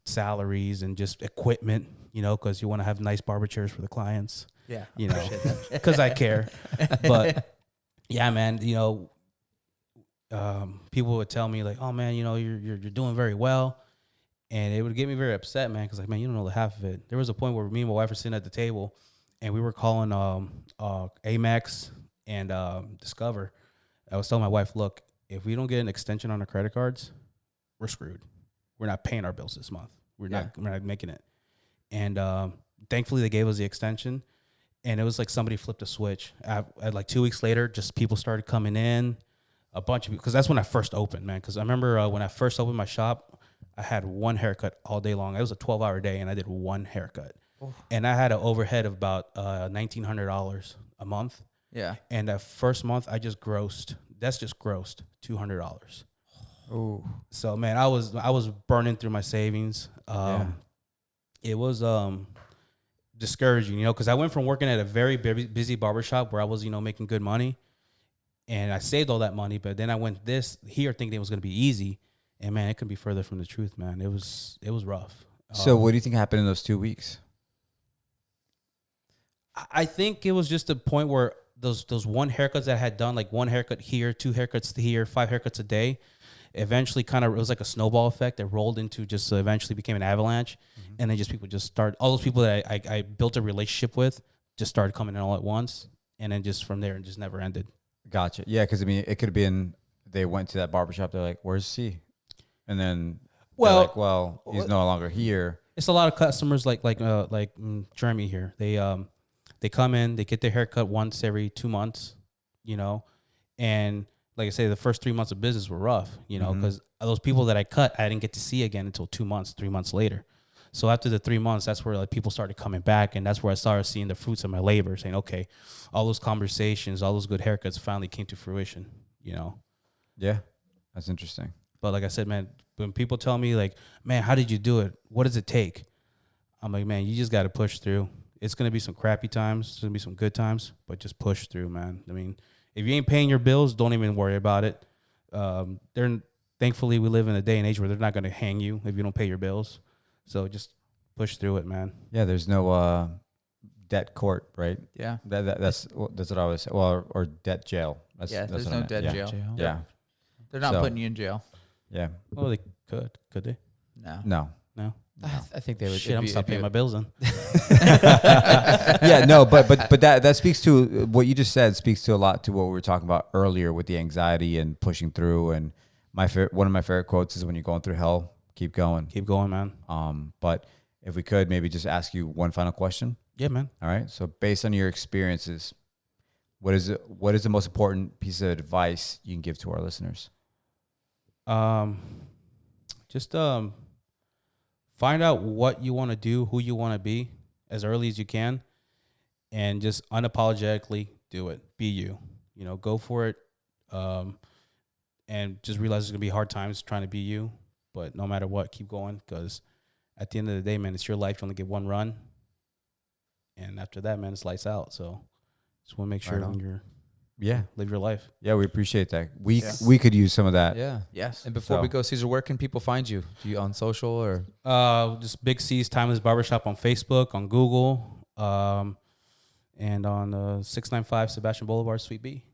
Speaker 4: salaries, and just equipment. Because you want to have nice barber chairs for the clients.
Speaker 3: Yeah,
Speaker 4: Because I care. But yeah, man, people would tell me like, "Oh man, you're doing very well," and it would get me very upset, man, because like, man, you don't know the half of it. There was a point where me and my wife were sitting at the table, and we were calling Amex and Discover. I was telling my wife, "Look, if we don't get an extension on our credit cards, we're screwed. We're not paying our bills this month. We're not making it." And thankfully, they gave us the extension. And it was like somebody flipped a switch. Like 2 weeks later, just people started coming in, a bunch of people. Because that's when I first opened, man. Because I remember when I first opened my shop, I had one haircut all day long. It was a 12-hour day, and I did one haircut. Oof. And I had an overhead of about $1,900 a month.
Speaker 3: Yeah.
Speaker 4: And that first month, I just grossed $200.
Speaker 2: Oh,
Speaker 4: So man, I was burning through my savings. It was discouraging, because I went from working at a very busy barbershop where I was, making good money, and I saved all that money. But then I went here thinking it was going to be easy, and man, it couldn't be further from the truth, man. It was rough.
Speaker 2: so what do you think happened in those 2 weeks?
Speaker 4: I think it was just a point where those one haircuts that I had done, like one haircut here, 2 haircuts here, 5 haircuts a day, eventually it was like a snowball effect that rolled into just eventually became an avalanche. Mm-hmm. And then just people just started, all those people that I built a relationship with just started coming in all at once. And then just from there, it just never ended.
Speaker 2: Gotcha. Yeah, because it could have been they went to that barbershop. They're like, "Where's C?" And then They're
Speaker 4: Well,
Speaker 2: like, well, he's no longer here.
Speaker 4: it's a lot of customers like Jeremy here. They come in, they get their haircut once every 2 months, you know, and like I say, the first 3 months of business were rough, you know, because those people that I cut, I didn't get to see again until 2 months, 3 months later. So after the 3 months, that's where like people started coming back, and that's where I started seeing the fruits of my labor, saying, okay, all those conversations, all those good haircuts finally came to fruition, you know.
Speaker 2: Yeah, that's interesting.
Speaker 4: But like I said, man, when people tell me like, man, how did you do it? What does it take? I'm like, man, you just got to push through. It's going to be some crappy times. It's going to be some good times, but just push through, man. I mean, if you ain't paying your bills, don't even worry about it. Thankfully, we live in a day and age where they're not going to hang you if you don't pay your bills. So just push through it, man.
Speaker 2: Yeah, there's no debt court, right?
Speaker 3: Yeah.
Speaker 2: That's what I always say. Well, or debt jail. That's
Speaker 3: There's
Speaker 2: what
Speaker 3: no
Speaker 2: I meant.
Speaker 3: debt
Speaker 2: Yeah.
Speaker 3: jail.
Speaker 2: Yeah.
Speaker 3: They're not
Speaker 2: So-
Speaker 3: putting you in jail.
Speaker 2: Yeah.
Speaker 4: Oh, they could. Could they?
Speaker 3: No.
Speaker 2: No.
Speaker 1: I think they would.
Speaker 4: Shit, I'm stopping paying my bills then.
Speaker 2: Yeah, no, but that speaks to what you just said. Speaks to a lot to what we were talking about earlier with the anxiety and pushing through. And one of my favorite quotes is, "When you're going through hell, keep going."
Speaker 4: Keep going, man.
Speaker 2: But if we could maybe just ask you one final question.
Speaker 4: Yeah, man.
Speaker 2: All right. So based on your experiences, what is the most important piece of advice you can give to our listeners?
Speaker 4: Just find out what you want to do, who you want to be as early as you can, and just unapologetically do it. Be you. You know, go for it. And just realize there's gonna be hard times trying to be you, but no matter what, keep going, because at the end of the day, man, it's your life. You only get one run, and after that, man, it's lights out. So just want to make sure
Speaker 2: Right on.
Speaker 4: when you're
Speaker 2: Yeah.
Speaker 4: live your life.
Speaker 2: Yeah, we appreciate that. We
Speaker 3: Yeah.
Speaker 2: we could use some of that.
Speaker 1: Yeah.
Speaker 3: Yes.
Speaker 1: And before
Speaker 2: So-
Speaker 1: we go, Cesar, where can people find you? Do you on social or?
Speaker 4: Just Big C's Timeless Barbershop on Facebook, on Google, and on 695 Sebastian Boulevard, Suite B.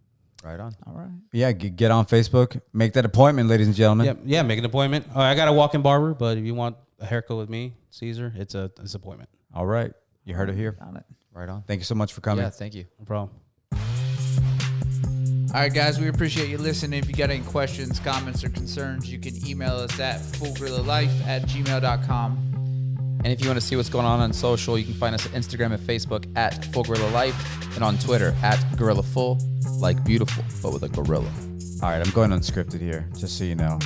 Speaker 2: Right on.
Speaker 3: All right.
Speaker 2: Yeah, get on Facebook. Make that appointment, ladies and gentlemen.
Speaker 4: Yeah, make an appointment. I got a walk-in barber, but if you want a haircut with me, Cesar, it's an appointment.
Speaker 2: All right. You heard it here.
Speaker 3: Got it.
Speaker 2: Right on. Thank you so much for coming.
Speaker 1: Yeah, thank you.
Speaker 4: No problem.
Speaker 3: All right, guys, we appreciate you listening. If you got any questions, comments, or concerns, you can email us at fullgorillalife@gmail.com.
Speaker 1: And if you want to see what's going on social, you can find us at Instagram and Facebook at Full Gorilla Life, and on Twitter at Gorilla Full, like beautiful, but with a gorilla.
Speaker 2: All right, I'm going unscripted here, just so you know.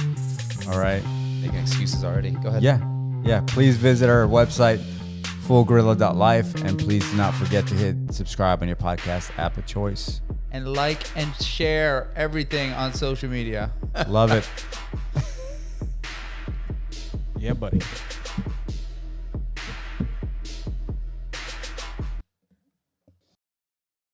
Speaker 2: All right.
Speaker 1: Making excuses already. Go ahead.
Speaker 2: Yeah. Please visit our website, fullgorilla.life, and please do not forget to hit subscribe on your podcast app of choice.
Speaker 3: And like and share everything on social media.
Speaker 2: Love it.
Speaker 4: Yeah, buddy.